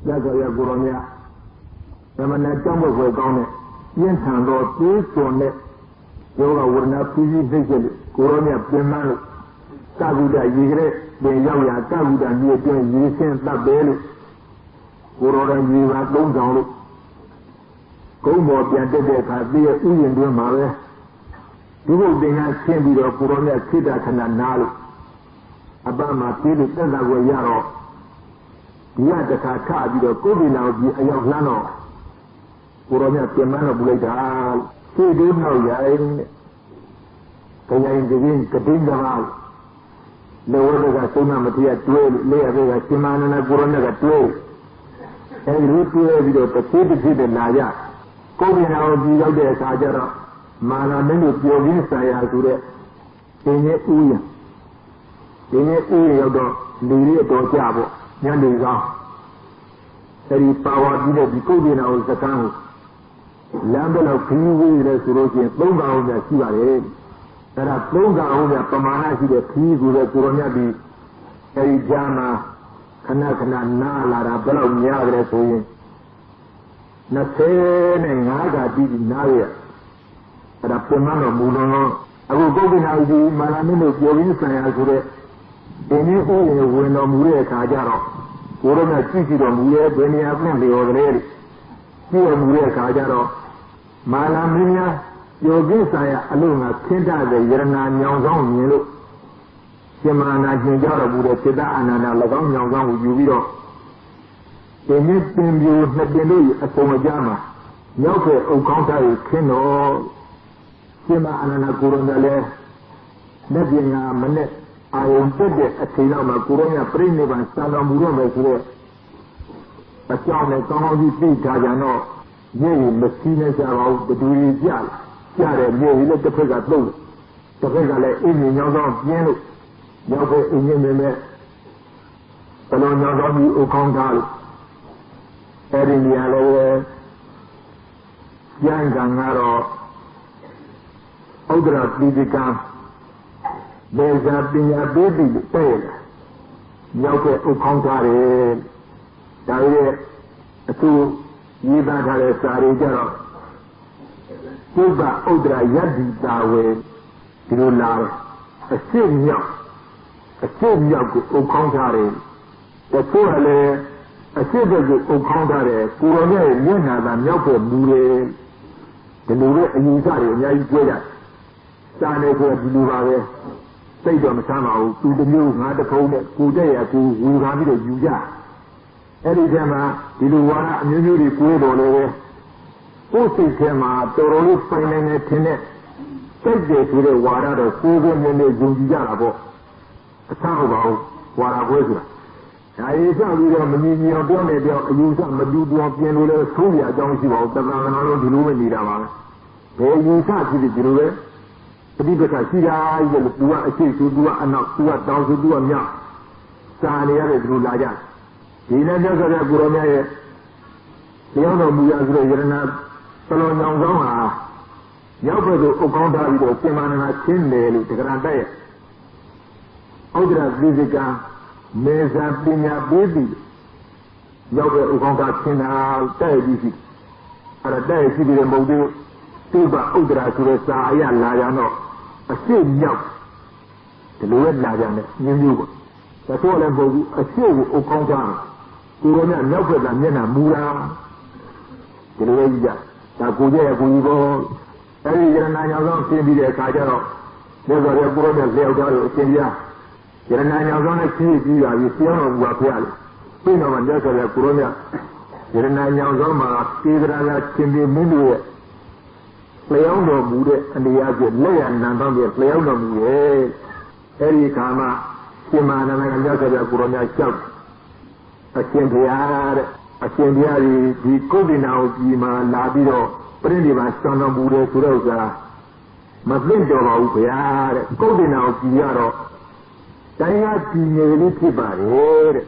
ရသော်ရကိုယ်တော်မြတ်ဓမ္မနဲ့ကြောင်းဘွယ်ကောင်းတဲ့ပြင်းထန်သောသွေးစွန်တဲ့ယောဂဝရဏဖြည်းဖြည်းနှိမ့်ချက်လို့ကိုယ်တော်မြတ်ပြင်မလို့ကကုဒ္ဒရေကလေးပင်ရောက်ရာကကုဒ္ဒမြေအတွင်းရေဆင်းတပ်ပဲလို့ကိုယ်တော်ရဲ့ရေပါသုံးဆောင်လို့ကုန်းပေါ်ပြန်တက်တဲ့အခါပြည့်ဥယျာဉ်တွင်မှာပဲဒီဘုတ်တင်ကဆင်းပြီးတော့ကိုယ်တော်မြတ်ခိတ္တခဏနားလို့အပမှာပြေးလို့တက်တာကိုရတော့ဒီကတခါထပြီးတော့ကိုယ်ဒီနာကိုအရောက်လှမ်းတော့ကိုယ်တော်မြတ်ပြင်မတော့ပူလိုက်တာသိသေးနောက်ရိုင်းတဲ့ကြင်ကြင်ကတင်းကပါလောဝကသုံးမမတိရတွဲလေရတဲ့ကရှင်မနန္ဒကိုယ်တော်မြတ်ကတွဲအဲဒီလိုတွဲပြီးတော့တစ်ခုတစ်ခုနဲ့လာရကိုယ်ဒီနာကိုပြီးရောက်တဲ့အခါကျတော့မာနမင်းတို့ပြောရင်းဆရာဆိုတဲ့ရှင်ရဲ့ဥယျာဉ်ဒီနေ့ဥယျာဉ်ရောက်တော့လူတွေတော်ကြပေါ့ညနေကောင်းအဲဒီပါဝါပြီးတဲ့ဒီကိုယ်ဒီနာကိုစကမ်းကိုလမ်းဘက်လောက်ခီးဝေးတယ်ဆိုလို့ချင်း၃ကောင်များရှိပါတယ်အဲ့ဒါ၃ကောင်များပမာဏရှိတဲ့ခီးကိုလည်းကိုရောမြတ်ဒီအဲဒီကြားမှာခဏခဏနားလာတာဘယ်လောက်များကြလဲဆိုရင်25ကတိတိနားရအဲ့ဒါပြန်မတော့မူလုံးအခုပုဂ္ဂိုလ်နာကြီးမာနမင်းတို့ပြောရင်းဆံရဆိုတဲ့ဒီနေ့ဥယျာဉ်ဝင်တော်မူတဲ့အခါကျတော့ကိုရောမြတ်ကြည့်ကြည့်တော်မူရဲ့ဘယ်နေရာပြန်လျော်တယ်ကြည့်တော်မူတဲ့အခါကျတော့မာနမင်းများယောဂိဆိုင်ရအလို့ငါခင်းတတဲ့ယရနာညောင်ဆောင်မြင်လို့ရှင်မာနာကျင်ကြတော်မူတဲ့စိတ္တအာနန္ဒ၎င်းညောင်ဆောင်ကိုယူပြီးတော့ဒီနေ့ပင်ပြိုနှစ်ပင်တို့အစုံအကြမှာရောက်တဲ့အုတ်ကောင်းသားကိုခင်းတော့ရှင်မာအာနန္ဒကိုရောမြတ်လည်းလက်ပြင်ကမနဲ့အာယုံတက်တဲ့အချိန်လောက်မှာကိုရောမြတ်ပြိဋိဘံစံတော်မူတော့မယ်ဆိုတဲ့အကြောင်းနဲ့ကောင်းကောင်းကြီးသိထားကြတော့မြေကြီးမစီးနေကြပါဘူးတူကြီးကြတဲ့မြေကြီးလည်းတစ်ဖက်ကသုံးတစ်ဖက်ကလည်းအင်းကြီးညောင်းဆောင်ပြင်းလို့ရောက်တဲ့အင်းကြီးမြင်မဲ့ဘလုံးညောင်းဆောင်ပြီးဥကောင်းထားလို့အဲဒီနေရာလည်းကျန်ကံကတော့ဥဒ္ဒရာပိဋကံဒေဇာပညာပေးပြီးတဲ့ရောက်တဲ့ဥကောင်းထားတယ်ဒါရဲ့အခုရေးသားထားတဲ့စာတွေကြတော့ပုဗ္ဗဥဒ္ဒရာယတ္တိတာဝေဒီလိုလာအစ်စ်မြောက်ကိုအုပ်ခေါင်းထားတယ်တချို့ကလည်းအစ်စ်ဘက်ကိုအုပ်ခေါင်းထားတယ်ကိုရောရဲ့မျက်နှာသာမြောက်ဖို့မူတယ်ဒီလိုပဲအယူဆတွေအများကြီးကျဲကြစာနေဆိုဒီလိုပါပဲစိတ်တော့မဆမ်းပါဘူးသူတစ်မျိုးငါတစ်ခုံးနဲ့ကိုတဲ့ရကိုဝေဖန်ပြီးတော့ယူကြအဲ့ဒီထဲမှာဒီလိုဝါဒအမျိုးမျိုးတွေကိုယ်တော်လည်းပဲကိုယ်စိတ်ထဲမှာတော်တော်လေးပိုင်နိုင်နေထင်တဲ့စိတ်တွေဆိုတဲ့ဝါဒတော့ကိုယ်ကိုယ်မြင်နေယုံကြည်ကြတာပေါ့အဆဟုတ်ပါဘူးဝါဒပွဲဆိုတာဒါရေးစပြီးတော့မမြင်မြင်အောင်ပြောနေတော့အယူဆမတူတူအောင်ပြင်လို့လည်းဆိုးရအကြောင်းရှိပါဘူးတက္ကနာလုံးဒီလိုပဲနေတာပါပဲဘယ်ယူဆဖြစ်ဖြစ်ဒီလိုပဲပဋိပက္ခရှိတာကြီးလို့သူကအရှိသူကအနောက်သူကတောင်သူကမြောက်စာနေရတဲ့ဒီလိုလာကြဒီနေ့ကျဆိုတဲ့ကိုရောမြတ်ရဲ့တရားတော်မူရဆိုတဲ့ယရဏသလုံးညောင်ဆောင်ဟာရောက်ဘက်သို့အုပ်ကောင်းထားပြီးတော့ရှင်မနန္ဒချင်းတယ်လို့တက္ကရာတက်ရဲ့ဥဒ္ဒရာပိစိကံမေဇာပညာပေးပြီးရောက်တဲ့အုပ်ကောင်းထားချင်းတာတဲ့ကြီးရှိအဲ့ဒါတဲ့ရှိပြီးတဲ့မဟုတ်သေးသူ့ဘဥဒ္ဒရာဆိုတဲ့စာအရလာကြတော့အရှိမြောက်ဒီလိုပဲလာကြတယ်ညင်းမျိုးပေါ့ဒါဆိုလည်းမဟုတ်ဘူးအရှိကိုအုပ်ကောင်းထားကိုရောမြတ်မြောက်ဘက်ကမျက်နှာမူတာဒီလိုပဲကြည့်ကြဒါကိုကြရဲ့ကိုကြီးပေါ်အဲဒီယရဏညောင်ဆောင်ရှင်းပြီးတဲ့အခါကျတော့ဒီဆိုရဲကိုရောမြတ်လျှောက်ကြလို့အရှင်ပြယရဏညောင်ဆောင်နဲ့ကြီးပြီးပါပြီပြောင်းတော်မူပါဖရားလေပြီးတော့မှမြတ်စွာဘုရားကိုရောမြတ်ယရဏညောင်ဆောင်မှာသေဒရာကရှင်ပြမင်းတို့ရဲ့လျှောက်တော်မူတဲ့အနေအချင်းလက်ရနံတောင်းပြလျှောက်တော်မူရဲ့အဲဒီခါမှရှင်မာနန္ဒကမြတ်စွာဘုရားကိုရောမြတ်လျှောက်အရှင်ဘုရားတဲ့အရှင်ဘုရားဒီကုဋ္ဌိနာကိုကြီးမှာလာပြီးတော့ပြိဋိဘံစံတော်မူတယ်ဆိုတော့ကမသိတော်ပါဘူးဘုရားတဲ့ကုဋ္ဌိနာကိုကြီးရတော့တိုင်းရပြည်ငယ်လေးဖြစ်ပါတယ်တဲ့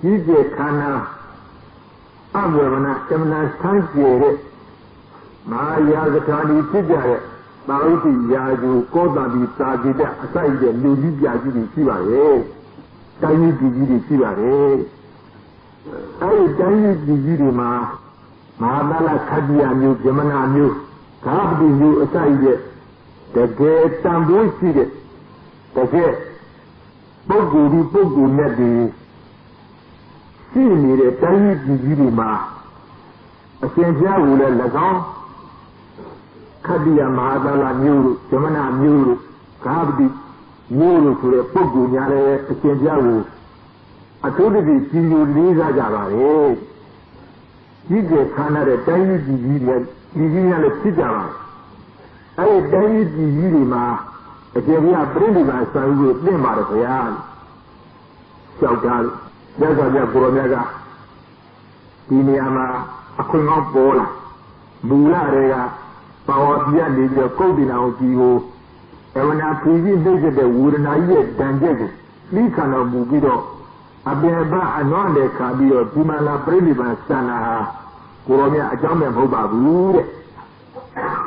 ကြီးကျယ်ခန္ဓာအဝေဝနာအမနာဆန်းကျယ်တဲ့မဟာယာကထာဏီဖြစ်ကြတဲ့သာဝတိယာကျူကောသတိသာကြည်တဲ့အစိုက်တဲ့လူကြီးပြကြီးတွေရှိပါရဲ့တိုင်းကြီးပြည်ကြီးတွေရှိပါတယ် တိုင်းကြီးတွေမှာမဟာသလခတ္တိယမျိုးဗြဟ္မဏမျိုးသာပတိမျိုးအစရှိတဲ့တကယ်တန်ဖိုးရှိတဲ့တကယ်ပုဂ္ဂိုလ်ဒီပုဂ္ဂိုလ်နဲ့ဒီရှိနေတဲ့တိုင်းကြီးတွေမှာအရှင်ဘုရားကိုလည်း၎င်းခတ္တိယမဟာသလမျိုးတို့ဗြဟ္မဏမျိုးတို့သာပတိမျိုးတို့ဆိုတဲ့ပုဂ္ဂိုလ်များလည်းအရှင်ဘုရားကိုအထူးသဖြင့်ကြည်ညိုလေးစားကြပါလေကြီးကျယ်ခမ်းနားတဲ့တိုင်းကြီးတွေလည်းဖြစ်ကြပါအဲဒီတိုင်းကြီးတွေမှာအကျေပြပြိဋိဘံဆံကိုသင်ပါတယ်ခင်ဗျာလျှောက်တာရသော်ပြကိုရောမြတ်ကဒီနေရာမှာအခွင့်ကောင်းပေါ်လာမူလတွေကပါဝါပြတ်နေပြီးကုတ်တင်အောင်ကြီးကိုအဝနာဖြီးပြီးနှိမ့်တဲ့ဝေဒနာကြီးရဲ့တန်ကျက်ကိုလိခဏတော်မူပြီးတော့အပေပအနွမ်းတဲ့ခါပြီးတော့ဒီမှာလာပြိဋိဘံဆံလာဟာကိုရောမြတ်အကြောင်းမဲ့မဟုတ်ပါဘူးတဲ့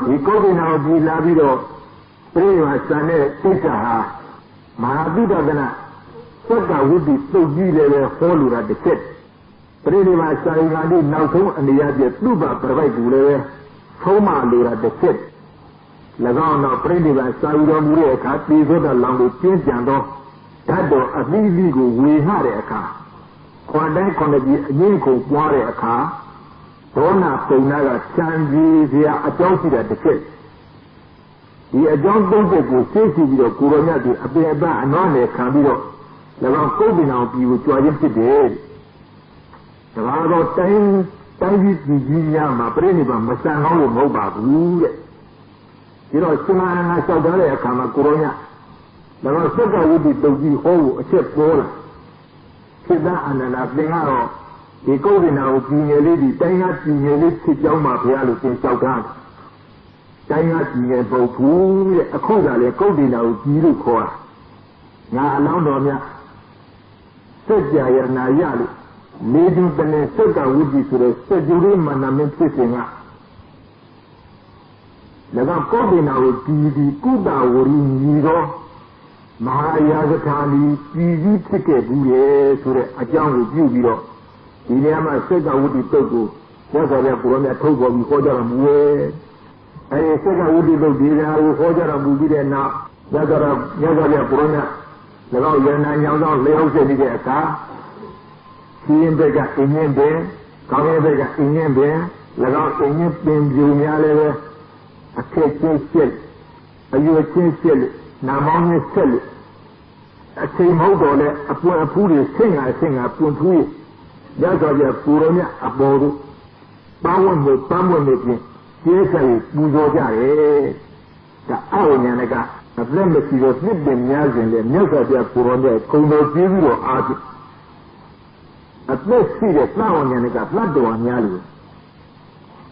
ဒီကုတ်တင်အောင်ကြီးလာပြီးတော့ပြိဋိဘံဆံတဲ့စိတ်ဟာမဟာပိဋကနာသက္ကဝိတ္တိတုတ်ကြီးလည်းပဲဟောလိုတာတစ်ချက်ပြိဋိဘံဆံကလေးနောက်ဆုံးအနေရပြသူ့ဘာပြပိုက်ကူလည်းပဲသုံးမလိုတာတစ်ချက်၎င်းတော့ပြိဋိဘံစာယူတော်မူတဲ့အခါပြေသောတဲ့လောင်ကိုကျင်းကြံသောဓာတ်တော်အသီးသီးကိုဝေဟတဲ့အခါခွန်တိုင်းခွန်ကြီးအငင်းကိုပွားတဲ့အခါဒေါနာပုံနာကချမ်းကြီးစရာအကြောင်းရှိတဲ့တစ်ချက်ဒီအကြောင်းသုံးချက်ကိုသိရှိပြီးတော့ကိုရောမြတ်ဒီအပေအပအနွမ်းနဲ့ခံပြီးတော့၎င်းကုတ်တင်အောင်ပြည်ကိုကြွားခြင်းဖြစ်တယ်ဒါကတော့တိုင်းကြီးများမှာပြိဋိဘံမဆန်ကောင်းလို့မဟုတ်ပါဘူးတဲ့ဒီတော့ရှင်မရဏလျှောက်ထားတဲ့အခါမှာကိုရောမြတ်ဒါတော့သက္ကဝိတ္တိတုတ်ကြီးဟောဖို့အချက်ပေါ်လာစိတ္တအနန္ဒသင်ကတော့ဒီကုတ်တင်အောင်ပြည်ငယ်လေးဒီတိုင်းကပြည်ငယ်လေးဖြစ်ကြောင်းမှာဘုရားလို့သင်လျှောက်ထားတယ်တိုင်းကပြည်ငယ်ပုတ်ဘူးတဲ့အခုကလည်းကုတ်တင်အောင်ပြည်လို့ခေါ်တာငါအလောင်းတော်မြတ်စัจ जा ယနာရလို့နေသူတည်းသက္ကဝိတ္တိဆိုတဲ့စัจ जु လေးမန္တမင်းဖြစ်စဉ်က၎င်းကုတ်တင်အောင်ပြည်ဒီကုတဝရီညီတော်မဟာယာဇထာလီပြည်ကြီးဖြစ်ခဲ့ဘူးလေဆိုတဲ့အကြောင်းကိုပြုပြီးတော့ဒီနေရာမှာစက္ကဝိတ္တိတုတ်ကိုရသော်ပြကိုရောမြတ်ထုတ်ပေါ်ပြီးဟောကြတော်မူရဲ့အဲဒီစက္ကဝိတ္တိတုတ်ဒီနေရာကိုဟောကြတော်မူပြီးတဲ့နောက်ရသော်ပြကိုရောမြတ်၎င်းယန္နာညောင်းသောလျှောက်ဖြစ်နေတဲ့အခါရှင်းဘက်ကအင်းင်းပင်ကောင်းရဲ့ဘက်ကအင်းင်းပင်၎င်းအင်းင်းပင်ပြူများလည်းပဲအခက်ချင်းဖြစ်အယွယ်ချင်းဖြစ်နာမောင်းနဲ့ဆက်လို့အချိန်မဟုတ်တော့လဲအပွင့်အဖူးတွေဆင့်ငါပွင့်ထူးရသော်ပြကိုရောမြတ်အပေါ်တို့ပန်းဝတ်နဲ့ပြင်ကျဲဆိုင်ပူဇော်ကြတယ်ဒါအဝိညာဏကအသက်မရှိတော့နှစ်ပင်များစဉ်လေမြတ်စွာဘုရားကိုရောမြတ်ခုံတော်ပြည့်ပြီးတော့အားဖြင့်အသက်ရှိတဲ့သံဝဉာဏ်ကသတ္တဝါများလို့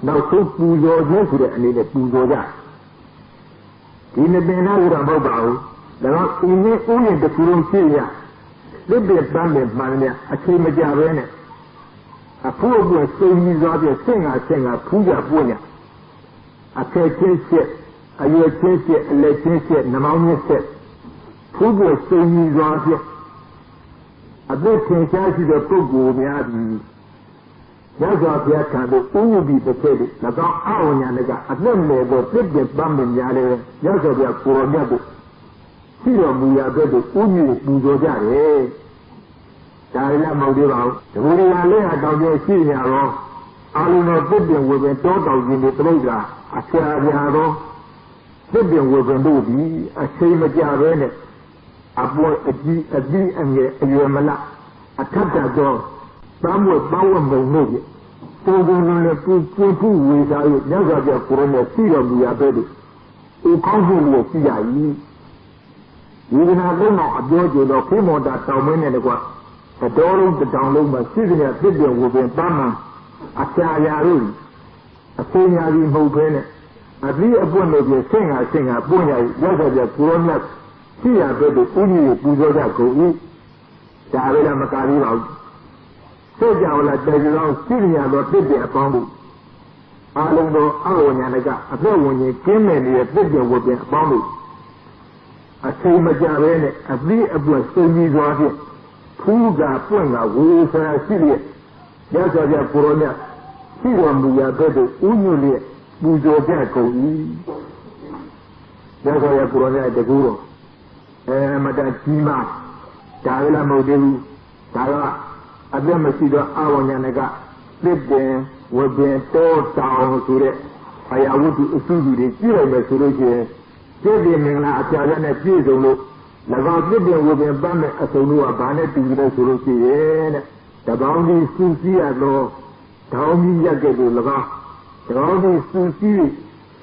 နောက်ဆုံးပူဇော်ခြင်းဆိုတဲ့အနေနဲ့ပူဇော်ကြဒီနှစ်ပင်နာကတော့မဟုတ်ပါဘူးဒါတော့အင်းနဲ့ဥယျာဉ်တစ်ခုလုံးရှိရလက်ပြပန်းနဲ့မှန်တယ်အချိန်မကြဘဲနဲ့အဖို့အပွင့်စိတ်ကြီးစွာဖြင့်ဆင့်ငါဖူးကြပွင့်ရအခက်ချင်းချက်အရွယ်ချင်းချက်အလက်ချင်းချက်နှမောင်းချင်းချက်ဖူးပွင့်စိတ်ကြီးစွာဖြင့်အသက်ထင်ရှားရှိတဲ့ပုဂ္ဂိုလ်များသည်ရသော်ဘုရားထံသို့ဥယျာဉ်တစ်ချက်တွေ၎င်းအဝညာနဲ့ကအသက်မဲ့သောပြည့်ပြည့်ပန်းပင်များလည်းရသော်ဘုရားကိုရောမြတ်တို့ရှိတော်မူရာဘက်သို့ဥယျာဉ်ပူဇော်ကြတယ်ဒါလည်းမဟုတ်သေးပါဘူးဒီလိုရလည်းဟာတောင်းကျရှိကြတော့အာလုံတော်ပြည့်ပြည့်ဝေပင်တောတောင်ကြီးတွေပြိဋ္ဌာအဆရာပြာသောပြည့်ပြည့်ဝေပင်တို့သည်အချိန်မကြဘဲနဲ့အပေါ်အကြီးအငယ်အရွယ်မလအထက်တော်ပန်းဝတ်မုံတို့ဖြင့်ပုံပုံလည်းပူဖူးဝေစား၍မြတ်စွာဘုရားကိုယ်တော်ရှိတော်မူရာဘက်သို့ဥကောင်းမှုလို့ရှိရ၏ဝိဒနာလုံးတော်အပြောကြတော့ဖေမောတာတောင်မင်းနဲ့တကွတတော်လုံးတတောင်လုံးမှာရှိတဲ့ပြည့်ပြည့်ဝပင်ပန်းမှအချာရာတို့အသိဉာဏ်ကြီးမဟုတ်ဘဲနဲ့အသီးအပွင့်တို့ဖြင့်ဆင့်ငါပွင့်ရ၏မြတ်စွာဘုရားကိုယ်တော်မြတ်ရှိရာဘက်သို့ဥညည်းပူဇော်ကြကုန်၏ဒါပဲလားမကားသေးပါဘူးစိတ်ကြောင့်လားတေကြောင့်ရှိရသောပြည့်ပြည့်အပေါင်းတို့အာလုံတော်အဝညာဏကအသက်ဝင်ရင်ကျင်းမဲ့နေတဲ့ပြည့်ပြည့်ဝပင်အပေါင်းတို့အချိန်မကြဘဲနဲ့အသီးအပွင့်စိတ်ကြီးစွာဖြင့်ဖူးကပွင့်ကဝေဆရာရှိတဲ့要说叫古罗呢，这个木呀这都无有的不做这工艺，要说叫古罗呢这古罗，嘛在鸡嘛，大为了没得路，大个阿边么是个阿王家那个这边我边多少说的，哎呀，我就属于的，只要没说的些，这边明了家人的接受了。那个这边我边办的收入啊，办的订的收入些呢，这帮的司机啊都，他们也给到了个，这帮的司机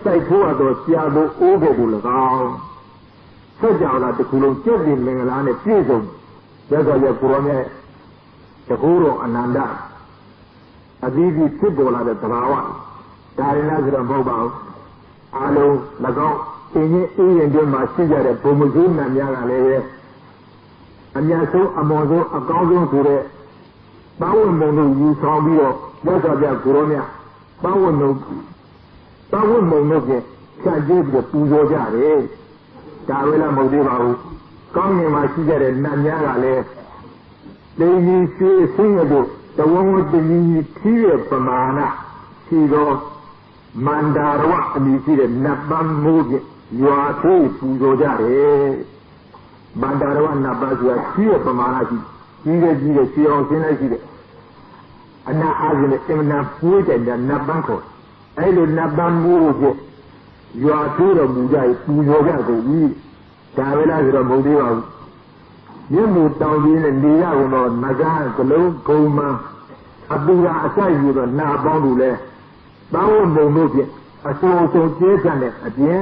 赛车啊都加都我给到了个，这叫了这可能这边明了的接受，这个也不容易，这可能很难的，啊，这些吃多了的知道啊，但是那是没办法，阿龙那个。因为医院就嘛现在的部门主任家个嘞，人家说阿毛说阿高中说的，把我们都有上边了，要说在古罗面，把我们那些看这个不作家的，大为了没得吧？刚年嘛现在的男家个嘞，那你学生的都，在我们这里体育不满呐，是个曼达的话，你是的那帮母亲。ရွာသေးပူဇော်ကြတယ်ဗန္တာရဝနတ်ပါးဆိုတာရှိရပမာဏရှိကြီးတဲ့ရှေးအောင်ရှင်းလိုက်ရှိတဲ့အနာအားဖြင့်အင်မတန်ပွေးတဲ့နတ်ပန်းခေါ်အဲ့လိုနတ်ပန်းမိုးကိုရွာသေးတော်မူကြပူဇော်ကြကုန်ပြီဒါပဲလားဆိုတော့မဟုတ်သေးပါဘူးမြင့်မှုတောင်းပြီးနဲ့နေရကုန်တော့ငကားကလုံးဂုံမအပူရာအဆိုင်ယူတော့နာပေါင်းလို့လဲတောင်းဝမုံတို့ဖြင့်အစိုးအုံကျဲဆန်တဲ့အပြင်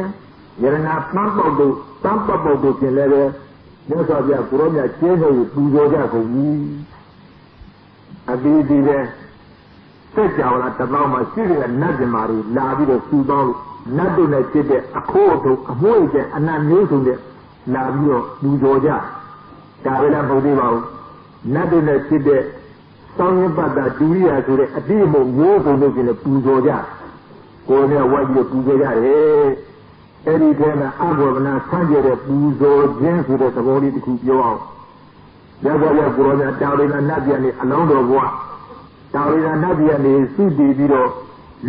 ယရနာပန်းပေါက်တို့တန်းပတ်ပေါက်တို့ပြင်လည်းပဲမြတ်စွာဘုရားကိုရောမြတ်ကျဲဆိုပူဇော်ကြကုန်ပြီအပြီးဒီပဲစက်ကြောလာတပေါင်းမှာရှိတဲ့နတ်ပြမာတွေလာပြီးတော့စူပေါင်းလို့နတ်တို့နဲ့ဖြစ်တဲ့အခိုးအထုပ်အမွှေးတဲ့အနတ်မျိုးစုံတဲ့လာပြီးတော့ပူဇော်ကြဒါပဲလားမဟုတ်သေးပါဘူးနတ်တို့နဲ့ဖြစ်တဲ့စောင်းရင်ပတ်တာဒုရိယာဆိုတဲ့အတိအမုံမျိုးစုံတို့ပြင်လည်းပူဇော်ကြကိုယ်နဲ့ဝိုက်ပြီးပူဇော်ကြတယ်အဲ့ဒီထဲမှာအဘောဗနာဆန့်ကျင်တဲ့ပူဇော်ခြင်းဆိုတဲ့သဘောလေးတစ်ခုပြောအောင်ရသော်ရကိုရောမြတ်တာဝိနာနတ်ပြန်နေအလောင်းတော်ဘုရားတာဝိနာနတ်ပြန်နေစုတည်ပြီးတော့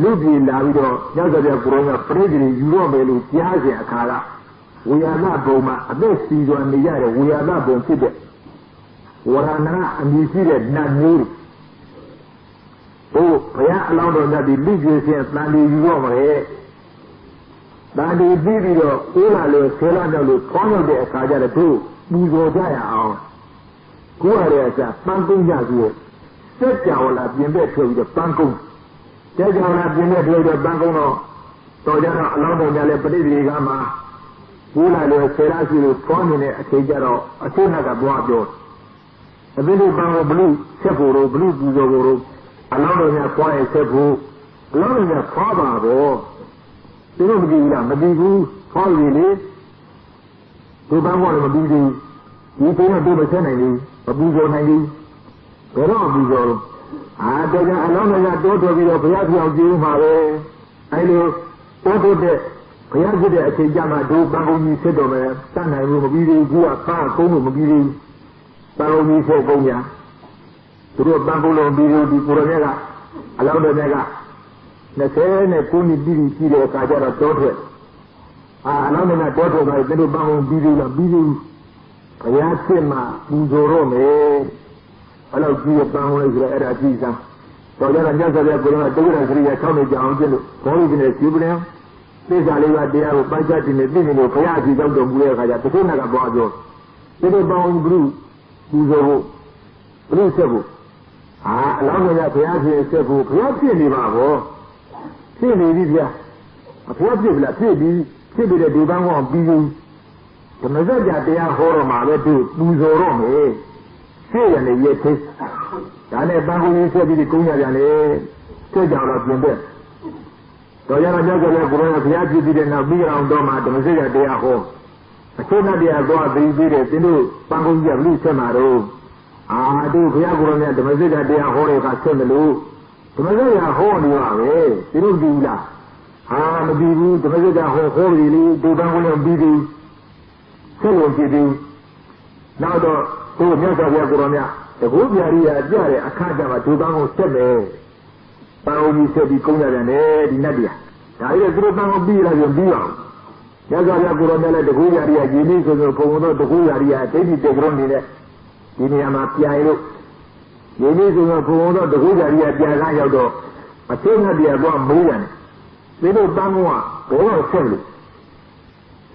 လူပြည်လာပြီးတော့ရသော်ရကိုရောမြတ်ပြိတ္တိယူတော့မယ်လို့ကြားစဉ်အခါကဝေယနာဘုံမှာအသက်စီစွာနေရတဲ့ဝေယနာဘုံဖြစ်တဲ့ဝရဏအမည်ရှိတဲ့နတ်မျိုးဘုရားအလောင်းတော်မြတ်ဒီလူကြီးစဉ်တန်တီယူတော့မယ်တန်တီပြီးပြီးတော့ကိုးလာလို့ဆဲလာတော့လို့ဖောင်းရောက်တဲ့အခါကျတော့သူပူဇော်ကြရအောင်ကိုယ်ရတဲ့အစားပန်းကုန်းကြပြီးစက်ကြော်လာပြင်တဲ့ထွက်ပြီးတော့ပန်းကုန်းစက်ကြော်လာပြင်တဲ့ထွက်ပြီးတော့ပန်းကုန်းတော့ကြတော့အလောင်းတော်ကြလဲပဋိသေကမှာကိုးလာလို့ဆဲလာရှိလို့ဖောင်းနေတဲ့အချိန်ကျတော့အချို့ကဘွားပြောအဘိဓိပံကိုဘလူဆက်ဖို့လို့ဘလူပူဇော်ဖို့လို့အလောင်းတော်များဖွားရဆက်ဖို့အလောင်းတော်များဖွားပါတော့သူတို့မကြည့်ဘူးလားမကြည့်ဘူးဖွားရည်လေဒီပန်းပေါ်လည်းမပြီးသေးဘူးဒီပုံကတို့မဆက်နိုင်ဘူးမပူဇော်နိုင်ဘူးဘယ်တော့ပူဇော်လို့တော်ကြအလောင်းတော်များတိုးထွက်ပြီးတော့ဘုရားပြောင်းကြည့်မှာပဲအဲလိုတိုးထွက်တဲ့ဘုရားဖြစ်တဲ့အချိန်ကြမှာတို့ပန်းကုန်းကြီးဆက်တော်မယ်တတ်နိုင်ဘူးမပြီးသေးဘူးကပန်းကုန်းလို့မပြီးသေးဘူးပန်းကုန်းကြီးဆက်ကုန်းညာသူတို့ပန်းကုန်းလုံးပြီးဒီကိုရမြတ်ကအလောင်းတော်မြတ်က20နဲ့9နှစ်ပြီးရှိတဲ့အခါကျတော့တောထွက်အလောင်းတော်မြတ်တောထွက်သွားတယ်သူတို့ပန်းကုန်းပြီးသေးလားပြီးသေးဘူးဘုရားဖြစ်မှာပူဇော်တော့မယ်အဲ့လိုကြီးပန်းကုန်းလေးဆိုတော့အဲ့ဒါကြည့်စမ်းတော်ကြတော့မြတ်စွာဘုရားကိုယ်တော်ကတုဒ္ဒရာစရိယာ6နှစ်ကြာအောင်ကျင့်လို့ဘောဓိကနေကျူပလင်သစ္စာလေးပါးတရားကိုပိုက်ချတင်နေသိနေလို့ဘုရားအကြည့်ကြောက်တော်မူတဲ့အခါကျတခုနကပွားပြောသူတို့ပန်းကုန်းဘုပူဇော်ဖို့ဘုဆက်ဖို့အလောင်းတော်ကဘုရားဖြစ်ဆက်ဖို့ဘုရားဖြစ်နေပါဘောဖြစ်နေပြီဗျာအဖေဖြစ်ပြီလားဖြစ်ပြီဖြစ်ပြီးတဲ့ဒီပန်းကောင်ပြီးပြီဓမ္မစကြာတရားဟောတော့မှာပဲသူပူဇော်တော့မယ်ဖြစ်ရနေရဲ့သိဒါနဲ့ပန်းကောင်ကြီးဆက်ပြီးကုန်းရပြန်လေဆက်ကြတော့ပြင်တဲ့တော်ရတော့ကြောက်ကြလဲကိုရောဘုရားဖြစ်ပြီးတဲ့နောက်ပြီးအောင်တော့မှဓမ္မစကြာတရားဟောအချို့နဲ့တရားသွားပြီးပြီးတဲ့သင်တို့ပန်းကောင်ကြီးကလူဆက်မှာတော့တို့ဘုရားကိုယ်တော်မြတ်ဓမ္မစကြာတရားဟောတဲ့အခါဆက်မလို့ဓမ္မစကြာဟောနေပါပဲသူတို့ကြည့်လားမပြီးဘူးဓမ္မစကြာဟောပြီလေဒီဘန်းကိုလည်းပြီးပြီဆက်လို့ကြည့်ပြီနောက်တော့သူမြတ်စွာဘုရားကိုယ်တော်မြတ် The good area, Jari, a Kajama, Tubango, Sebe, Paoli said the Kunya and Edi Nadia. Now, you group of Bila and Bila. Yaga Guronella, the good area, Gilis, the Pomodo, the good area, Teddy, the Grondine, Guinea Piano, Gilis, the Pomodo, the good area, Jagayo, a thing of the Abon Million. Little Bangua, all assembly.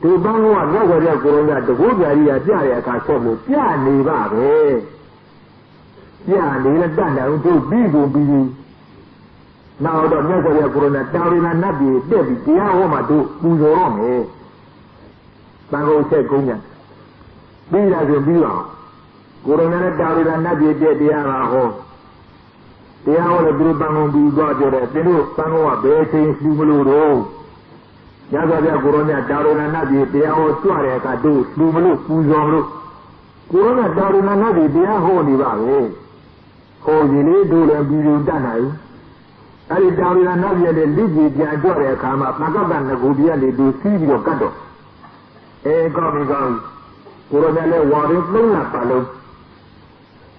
To Bangua, Nagaria Gurona, the good area, Jaya, Kasomu, Piani, Babe. Yeah, they let done that until Bibu. Now the Nagaria Gurona, Darina Nabi, Debbie, Tiahoma, do Buzorome. Bango said, Gunya. Bila and Bila. Gurona, Darina Nabi, Debbie, Araho. They are all a group Bango Bigo, they do Bangoa, Base, Lumulu. Yagaria Gurona, Darina Nabi, they are all Suareka, do Lumulu, Buzoro. Gurona, Darina Nabi, they are holy, Babe. Holy do the Bidu Danai. I did down in another Ligi, the Agoria come up, Magaban, the Gudia, they do see your cattle. Eh, Gomi, Coronel Warren, Luna Palo.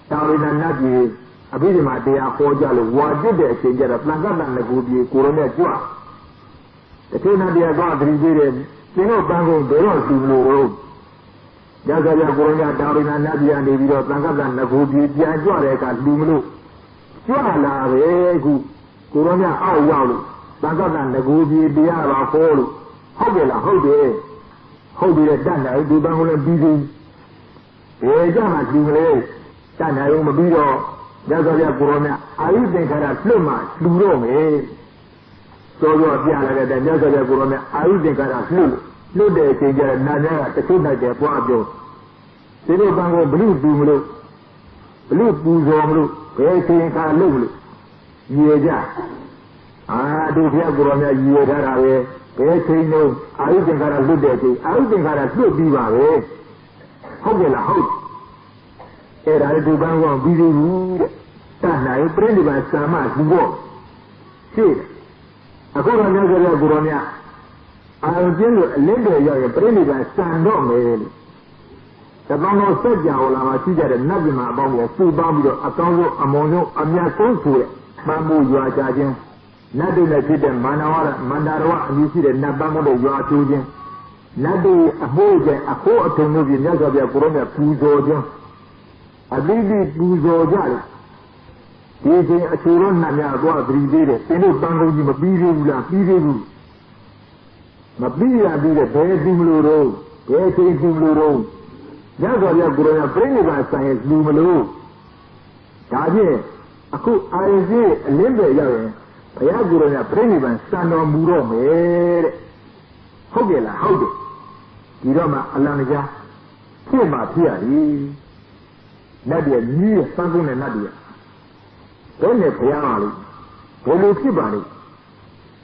Down in another, a bit of my day, a four jolly, what did they change at Magaban, the Gudia, Coronel Joa? The Tina de Agua, they know Bango, they don't see no road. Yagaria Goronia down in another and they will Magaban, the Gudia, the Agoria, Lumulu. Joala, eh, Coronia, oh, wow, Bagadan, the Guji, the Ara, Hole, Hogela, Hode, Hode, Dana, do Bangola busy. Eh, Jama, Jimle, Dana, Bido, Yagaria Coronia, I think I have Sluma, Slum, eh? So you are Diana, the Yagaria Coronia, I think I have Slum. No day, Tiger, Nana, the Kuna, the Quadio. They don't Bango, Blue Bumlo, Blue Buzomlo, they think I love. Yeja. Ah, do you have Gurona Yeda? No, I think I have good. I think I have good diva. Hogela, hope. I do Bango, busy. Tana, you bring by Sama, you go. See, I go on Nagaria Guronia. I will tell you, later you are bring by Sandom. The Bango said, Yaola, teacher, and Nagima, Bango, two Bambio, a Tongo, Amonio, a Mia to it. Bamboo, you are charging. Nothing that you can Mandara, and you see the Nabango you are choosing. Nothing a whole a quarter to move in Nagabia Corona, Puzo. A baby Puzo Jal. He is a children, Naya, 3 days. Any Bango, you must be able. Mabia be the bedroom road, bedroom road. Nagabia Corona, bring it by science, Lumalo. Taje. Aku I limbe yawe. Paya Gurona Premiban Sano Muro mere. Hogela, howdy. Giroma Alanaja. Kima Tiari. Nadia, Nia Sangun and Nadia. Then the Payali. Polu Kibani.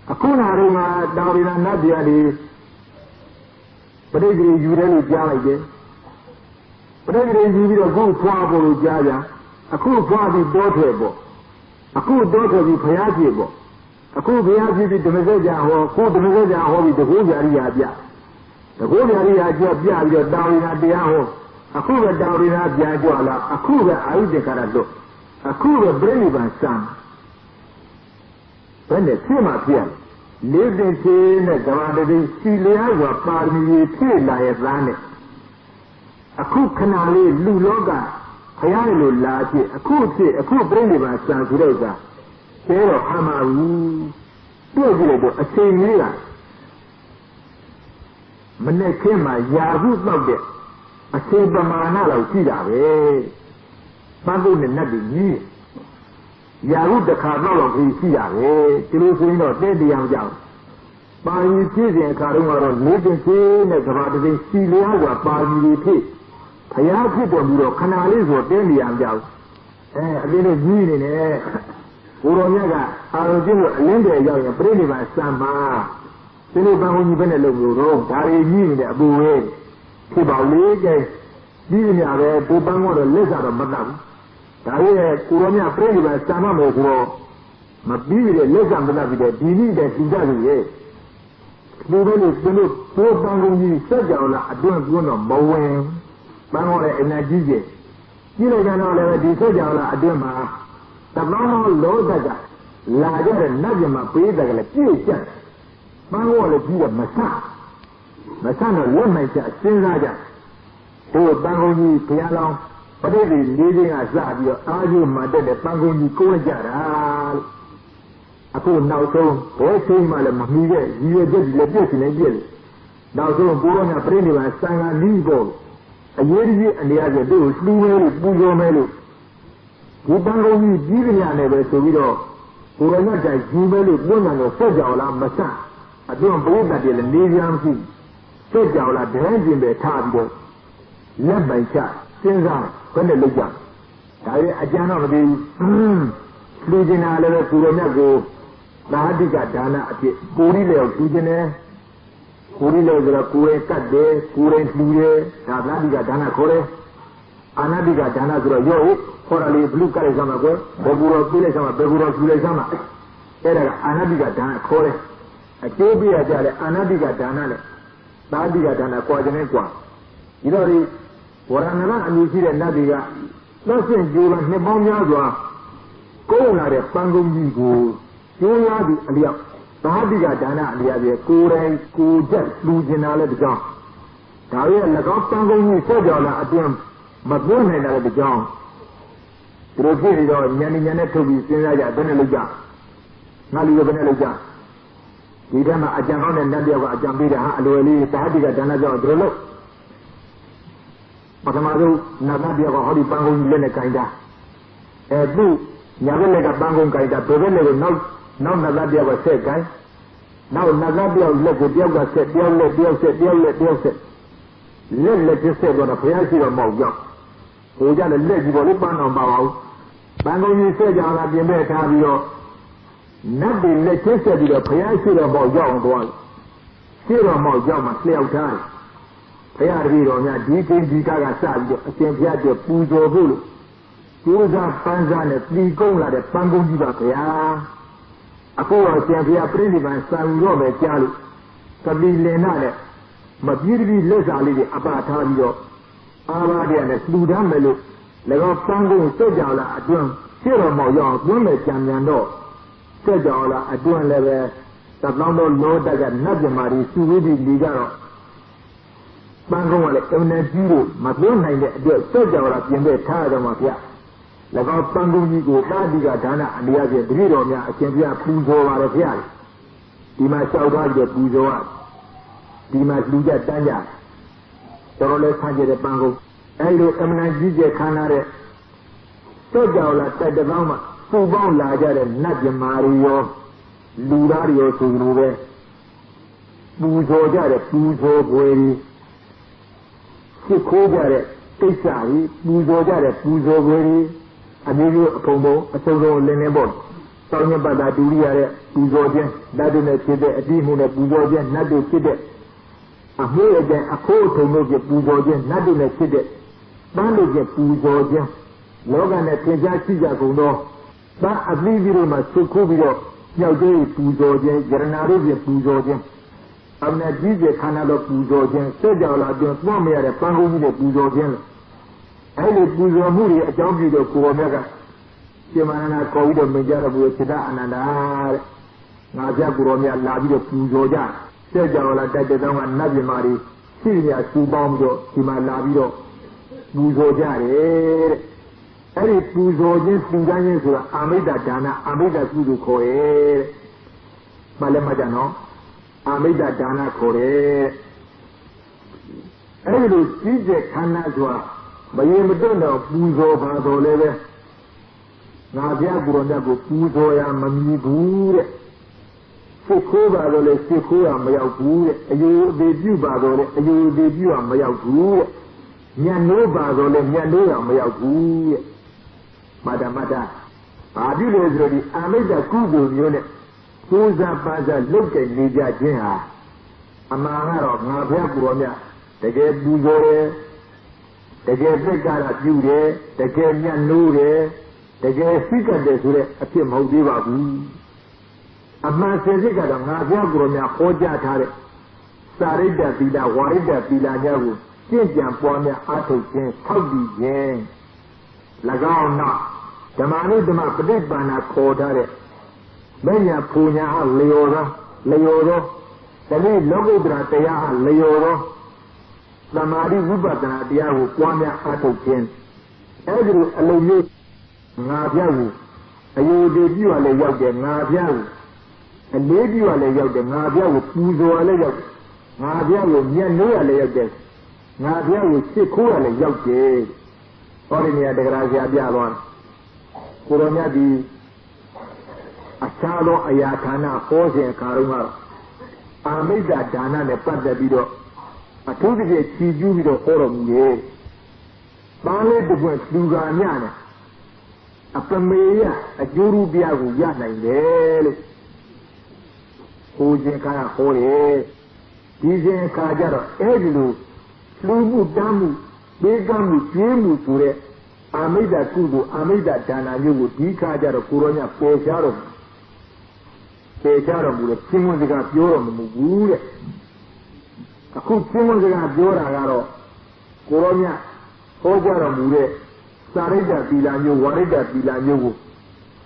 Akuna Roma down in Nadia. But they you really jolly again. But they you a good trouble, Jaya. A cool party daughter, a cool daughter of the Payasibo, a cool Payasi, the Mezaja, or cool the Mezaja, or the whole area. The whole area down in Adiaho, a cool down in Adiajola, a cool Aidecarado, a cool Brave son. When they came up here, lived in Chain, the Gavadi, Cilia, were partly killed by a planet. A cool canale, Luloga. Ayalo Lati, a cool brain of a son, Rosa. Hero Hamaru, do a same year. Manekema, Yahoo Nugget, a saber manala, Tida, Bango and Nabi, Yahoo the Cardinal of his Tia, Tilusino, Daddy Young Young. By you choosing a Karuma, living in as about the Cilia, by me. Payaki Domino, Canalis or Demi and Yow. A little meaning, Uronaga, I'll do a lender young and bring my son. Silver even a little room, carry me in the Abu. Kiba League, leaving a Bubango, the lizard of Madame. Carry Uronia, bring my son on the grow. Mabi, the lizard of Madame, the Dini that he does. Even if you look, poor Bango, you said, I don't know, Bowen. Bango and Najije. ကြည့်လိုက်ကြတော့လည်းဒီဆက်ကြောလာအတွင်းမှာတပေါင်းသောလောကကလာကြတဲ့နတ်ပြမှာပေးတယ်ကလည်းပြည့်ကျက်ပန်းဝလည်းပြီးတော့မဆတော့လက်မိုက်ချစဉ်းစားကြဟိုပန်းကုန်းကြီးဘုရားလောင်းပဋိသေလေးချင်းကစပြီးတော့အာရုံမှတက်တဲ့ပန်းကုန်းကြီးကိုယ်ကြတာအခုနောက်ဆုံးဘယ်ချိန်မှလည်းမမီတဲ့ရည်ရွယ်ချက်ကြီးလည်းပြည့်စုံနေပြည့်နောက်ဆုံးကိုရောကပြိဋိဘံစံဃာနီးပေါ်အရေးကြီးအနေအချင်းတို့လှူမဲလို့ပူဇော်မဲလို့ဒီပန်းကုန်းကြီးကြီးကြရတယ်ပဲဆိုပြီးတော့ကိုရောကတိုင်ယူမဲလို့ပွင့်တယ်လို့ဆက်ကြော်လားမဆအတွန်းဘုရားတည်းလည်းနေရမ်းရှိဆက်ကြော်လားဒဲကျင်ပဲထားပြီးတော့လက်ပိုင်ချစဉ်းစားဘယ်နဲ့လုပ်ကြဒါရဲ့အကျမ်းတော့မသိဘူးလူကျင်တာလည်းကိုရောမြတ်ကိုသာတိကဒါနအဖြစ်ကိုရီလည်းလူကျင်တယ်ကိုရီလည်းဆိုတော့ကိုယ်ရဲ့ကတ်တယ်ကိုယ်ရဲ့လှူတယ်ဒါသာတိကဒါနခေါ်တယ်အာနာတိကဒါနဆိုတော့ရော့ခေါ်ရလေဘလူကတ်လိုက်စမ်းမှာကွယ်ဘယ်ကူတော့ပြေးလိုက်စမ်းမှာဘယ်ကူတော့လှူလိုက်စမ်းမှာအဲ့ဒါကအာနာတိကဒါနခေါ်တယ်အကျိုးပေးရကြတယ်အာနာတိကဒါနနဲ့သာတိကဒါနကွာခြင်းနဲ့ကွာဒီတော့ဒီဝရဏကအမည်ရှိတဲ့နတ်တွေကသက်ရှင်ကြိုးကနှစ်ပေါင်းများစွာကိုယ်လာတဲ့ပန်းကုန်းကြီးကိုကျိုးရသည့်အလျောက်သာတိကဒါနအလျောက်ရဲ့ကိုယ်တိုင်ကိုယ်ချက်လူကျင်တာလည်းတကြောင်ဒါရဲ့၎င်းပန်းကုန်းကြီးဆက်ကြော်လာအတွင်းမပြောနိုင်တာလည်းတကြောင်သူတို့ဖြစ်ပြီးတော့ညနေနဲ့ထုတ်ပြီးစဉ်းစားကြဘယ်နဲ့လုပ်ကြငါလူတွေဘယ်နဲ့လုပ်ကြဒီထဲမှာအကြံကောင်းတဲ့နတ်တယောက်ကအကြံပေးတာဟာအလွယ်လေးသာတိကဒါနကြောင့်သူတို့လို့ပထမဆုံးနတ်တယောက်ကဟောဒီပန်းကုန်းကြီးလက်နဲ့ခြင်တာသူညာဘက်လက်ကပန်းကုန်းခြင်တာဘယ်ဘက်လက်ကိုနောက်နတ်တယောက်ကဆက်ခြင်နောက်နတ်တယောက်လက်ကိုတယောက်ကဆက်တယောက်လက်ဆက်လက်ဆက်တော့ဘုရားရှိတော်မောက်ကြောက်ဟိုကြလည်းလက်ကြီးပေါ်လေးပန်းတော်ပါပါဘူးပန်းကုန်းကြီးဆက်ကြလာပြင်မဲ့ထားပြီးတော့နတ်တွေလက်ချက်ဆက်ပြီးတော့ဘုရားရှိတော်မောက်ရောက်အောင်သွားရှိတော်မောက်ရောက်မှလျှောက်ထားတယ်ဘုရားတပည့်တော်များဒီကိန်းဒီကစပြီးတော့အရှင်ဘုရားတည်းပူဇော်ဖို့လို့ကျိုးစားပန်းစားနဲ့ပြီးကုန်းလာတဲ့ပန်းကုန်းကြီးပါဗျာအခုတော့အရှင်ဘုရားပြိဋိဘံစံတော့ပဲကြားလို့သတိလင်နာနဲ့မပြေးတပြီးလက်စာလေးတွေအပါထားပြီးတော့အာဘာတရားနဲ့လှူဒန်းမယ်လို့၎င်းပန်းကုန်းစက်ကြော်လာအတွင်းရှေ့တော်မောက်ရောက်တွန်းမဲ့ကြံပြန်တော့စက်ကြော်လာအတွင်းလည်းပဲသတောင်းတော်လောတက်ကနတ်ပြမာတွေစုဝေးပြီးနေကြတော့ပန်းကုန်းကလည်းအုံနဲ့ကြီးလို့မပြောနိုင်တဲ့အတွက်စက်ကြော်လာပြင်ပဲထားရတော့မှာဗျာ၎င်းပန်းကုန်းကြီးကိုသာတိကဒါနအနေအချင်းတပည့်တော်များအရှင်ဘုရားပူဇော်ပါတော့ဗျာဒီမှာလျှောက်ထားပြီးပူဇော်ရဒီမှာလူကြတန်းကြတော်လည်းဆန်းကျတဲ့ပန်းကုန်းအဲဒီလိုအမှန်ကြီးကျယ်ခမ်းနားတဲ့စက်ကြော်လာတက်တောင်းမှပူပေါင်းလာကြတဲ့နတ်ပြမာတွေရောလူသားတွေရောဆိုလိုပဲပူဇော်ကြတဲ့ပူဇော်ပွဲတွေစစ်ခိုးကြတဲ့ကိစ္စတွေပူဇော်ကြတဲ့ပူဇော်ပွဲတွေအမျိုးမျိုးအဖုံဖုံအစုံစုံလင်းနေပေါ့တောင်းညပတ်တာတူရတဲ့ပူဇော်ခြင်းဓာတ်တွေနဲ့ဖြစ်တဲ့အတိမှုနဲ့ပူဇော်ခြင်းနတ်တွေဖြစ်တဲ့အမှုအကျင့်အခိုးအထုံတို့ဖြင့်ပူဇော်ခြင်းနတ်တွေနဲ့ဖြစ်တဲ့တန်းတို့ဖြင့်ပူဇော်ခြင်းလောကနဲ့သင်္ချာရှိကြကုန်သောတန်းအသီးပြီးတော့မှဆုခိုးပြီးတော့ညောက်သေးပူဇော်ခြင်းယရနာတို့ဖြင့်ပူဇော်ခြင်းအမှန်ကြီးကျယ်ခန္ဓာတော်ပူဇော်ခြင်းစက်ကြော်လာအတွင်းသွားမရတဲ့ပန်းကုန်းကြီးနဲ့ပူဇော်ခြင်းအဲဒီပူဇော်မှုတွေအကြောင်းပြုတော့ကိုယ်တော်မြတ်ကရှင်မန္တနာခေါ်ပြီးတော့မြင်ကြတော့ဘုရားစိတ္တအနန္ဒာတဲ့ငါပြကိုယ်တော်မြတ်လာပြီးတော့ပူဇော်ကြစက်ကြော်လာတိုက်တဲ့တောင်းကနတ်ပြမာတွေရှိရစူပေါင်းပြီးတော့ဒီမှာလာပြီးတော့ပူဇော်ကြတယ်တဲ့အဲဒီပူဇော်ခြင်းပူဇော်ခြင်းဆိုတာအာမိတ္တဒါနအာမိတ္တကုသိုလ်ခေါ်ရဲ့မလည်းမကြနော်အာမိတ္တဒါနခေါ်တယ်အဲဒီလိုကြီးကျယ်ခမ်းနားစွာမရင်မတွန့်တော့ပူဇော်ပါတော်လည်းပဲငါဘုရားကိုယ်တော်မြတ်ကိုပူဇော်ရမမီဘူးတဲ့စစ်ခိုးပါတော့လေစစ်ခိုးရမရောက်ဘူးတဲ့အယုအသေးပြုပါတော့လေအယုအသေးပြုရမရောက်ဘူးတဲ့ညံ့နိုးပါတော့လေညံ့နိုးရမရောက်ဘူးတဲ့မတ္တဘာပြုလို့ဆိုဒီအာမိတ္တကုသိုလ်မျိုးနဲ့ကျိုးစားပါးစားလုပ်တဲ့နေကြခြင်းဟာအမှန်ကတော့ငါဘုရားကိုယ်တော်မြတ်တကယ်ပူဇော်တယ်တကယ်သက်သာပြုတယ်တကယ်ညံ့နိုးတယ်တကယ်စိတ်ကတယ်ဆိုတဲ့အဖြစ်မဟုတ်သေးပါဘူးအမှန်စင်စစ်ကတော့ငါဘုရားကိုယ်တော်များဟောကြားထားတဲ့စာရိတ္တသီလဝါရိတ္တသီလများကိုကျင့်ကြံပွားများအားထုတ်ခြင်းထောက်တည်ခြင်း Lagana, Damani Dama Padibana Kotare, Menya Punya, Leoro, the lead Logodra Tea, Leoro, Lamari Vubata, Diahu, Kwamia Atokin, Every Aloyu, Naviahu, Ayu debut a layout de Naviahu, and debut a layout de Naviahu, Puzo a layout, Naviahu, Yanu a layout, Naviahu, Siku a layout, Ordinary de Grazia Dialon, Coronia di Achalo Ayatana, Force and Karuma, Amida Dana, the Pada Video, a two days, Chiju with a forum, ye. Bale the word Lugana, a Pamea, a Juru Biagu Yana, yele. Who's in Kara Hore, Dizen Kajaro, Edilu, Lumu Damu, Begamu, Jemu Sure, Amida Kudu, Amida Dana, you would be Kajaro, Kuronia, Pejaro, with a Timothy Yoram, Mugure. A good Timothy Yoragaro, Kuronia, Hojaro Mure, Sarida Bilanyo, Warida Bilanyo,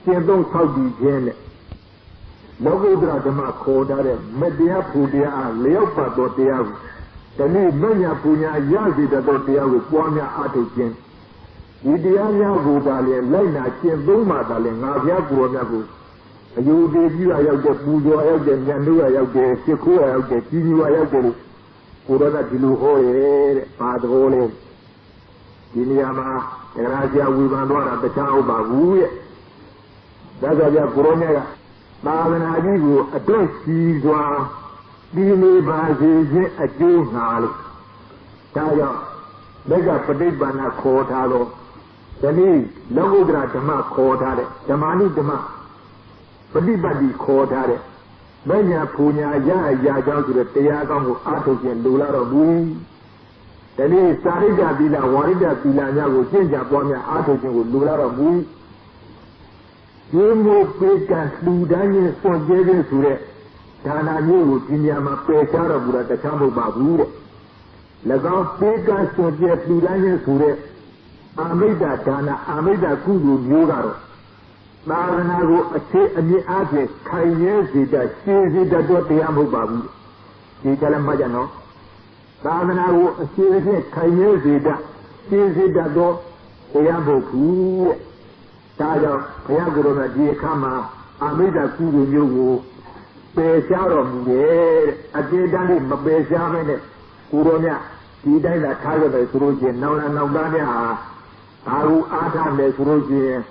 Siendo Saudi Jene. Logodra Dama Kodare, Media Pudia, Leopardo Deavu, the name Menya Punya Yazi the Dotea, Kwamia Atogen. Idiania Budalian, Lena, Chimbuma, Avia Guanagu. You gave you a yoga Budo, Yanu, Yoga, Sekua, Yoga, Tinu, Yoga, Kurana Tilu Hore, Padrone, Diniama, Erasia, Wivandora, the Tau Babu. That's a Kuronia. Mavanadigo, a dress season, Dini Bazi, a Jew Nali. Taya, Mega Padibana Kotalo, the need, Logodra Dama Kotare, Damani Dama, Padibadi Kotare, Menya Punya, Yaja to the Teagan, Atos and Lula of Bui. The need Sarida Villa, Warida Villa, will change upon your Atos and Lula of Bui. Jemo Peka Sludanya for Jaden Sure, Tana New, Tinyama Pekara Burata Kambo Babu. Lagan Peka Soja Sludanya Sure, Amida Dana, Amida Kudu Yugaro. Maranago, a say a new address, Kayezi, the Shizi, the Dotiamu Babu. She tell him Majano. Maranago, a series, Kayezi, the Shizi, the Dotiamu. Taya, Payagurona, dear Kama, Amida Kudu Yugu, Pesharum, a Jedani, Beshaman, Kuronia, Tidana Tiger, the Suruji, Nona Nogania, Aru Atan, the Suruji,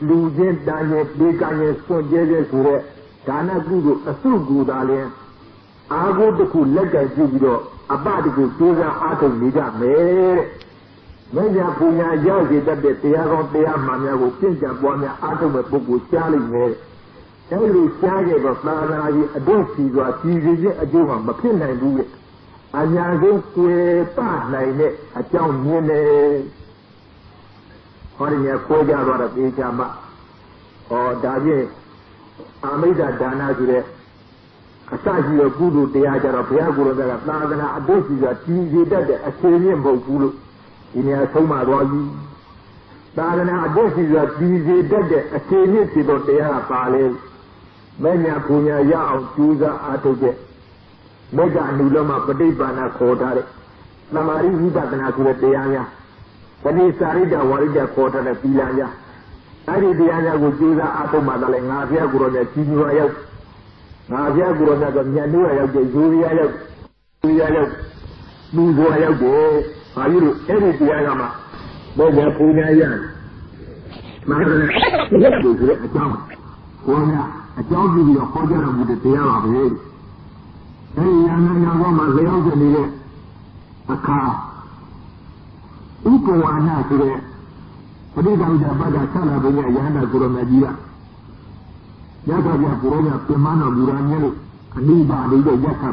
Lujen, Daniel, Biganya, Sonje, Sure, Tana Gudu, a Sugu Dalian, Ago the Kulega Jubido, a Badiku, Suza, Atom, Nida, Mere. Menya Punya Yazi that the Tiago Tea Mania will change up one atom of Buku Charlie Mere. Every Shaggy of Flanaji, a donkey was easy a Juma, Mapina and do it. And Yago to a part like a town Yene. Holding a Koja or a Pijama or Daje Amida Dana to the Asaji of Guru, the Ajar of Yaguro, the Flana, a donkey was easy that a Syrian Bokulu. In a Soma Rogi. Barana, this is a busy dead, a serious about the Pale. Menya Punya Yao, Chuza Atoge. Mega Nulama Padibana Kotare. Lamari Hibana Kureteania. When he started the Warida Kota de Pilaya. Ari Diana would use Atomada and Navia Gurona Chinuaya. Navia Gurona, Yanua, the Zuria, Nuzoya. Are you any diagram? But they are Punya Yan. Madame, a town. A town with your father with the tail of the head. Hey, young woman, they also need a car. Uko Wana today. But they don't have a salad in a Yana Kuromadia. Yaka Kurona, Pemano, Duraniel, and Niba, the Yaka.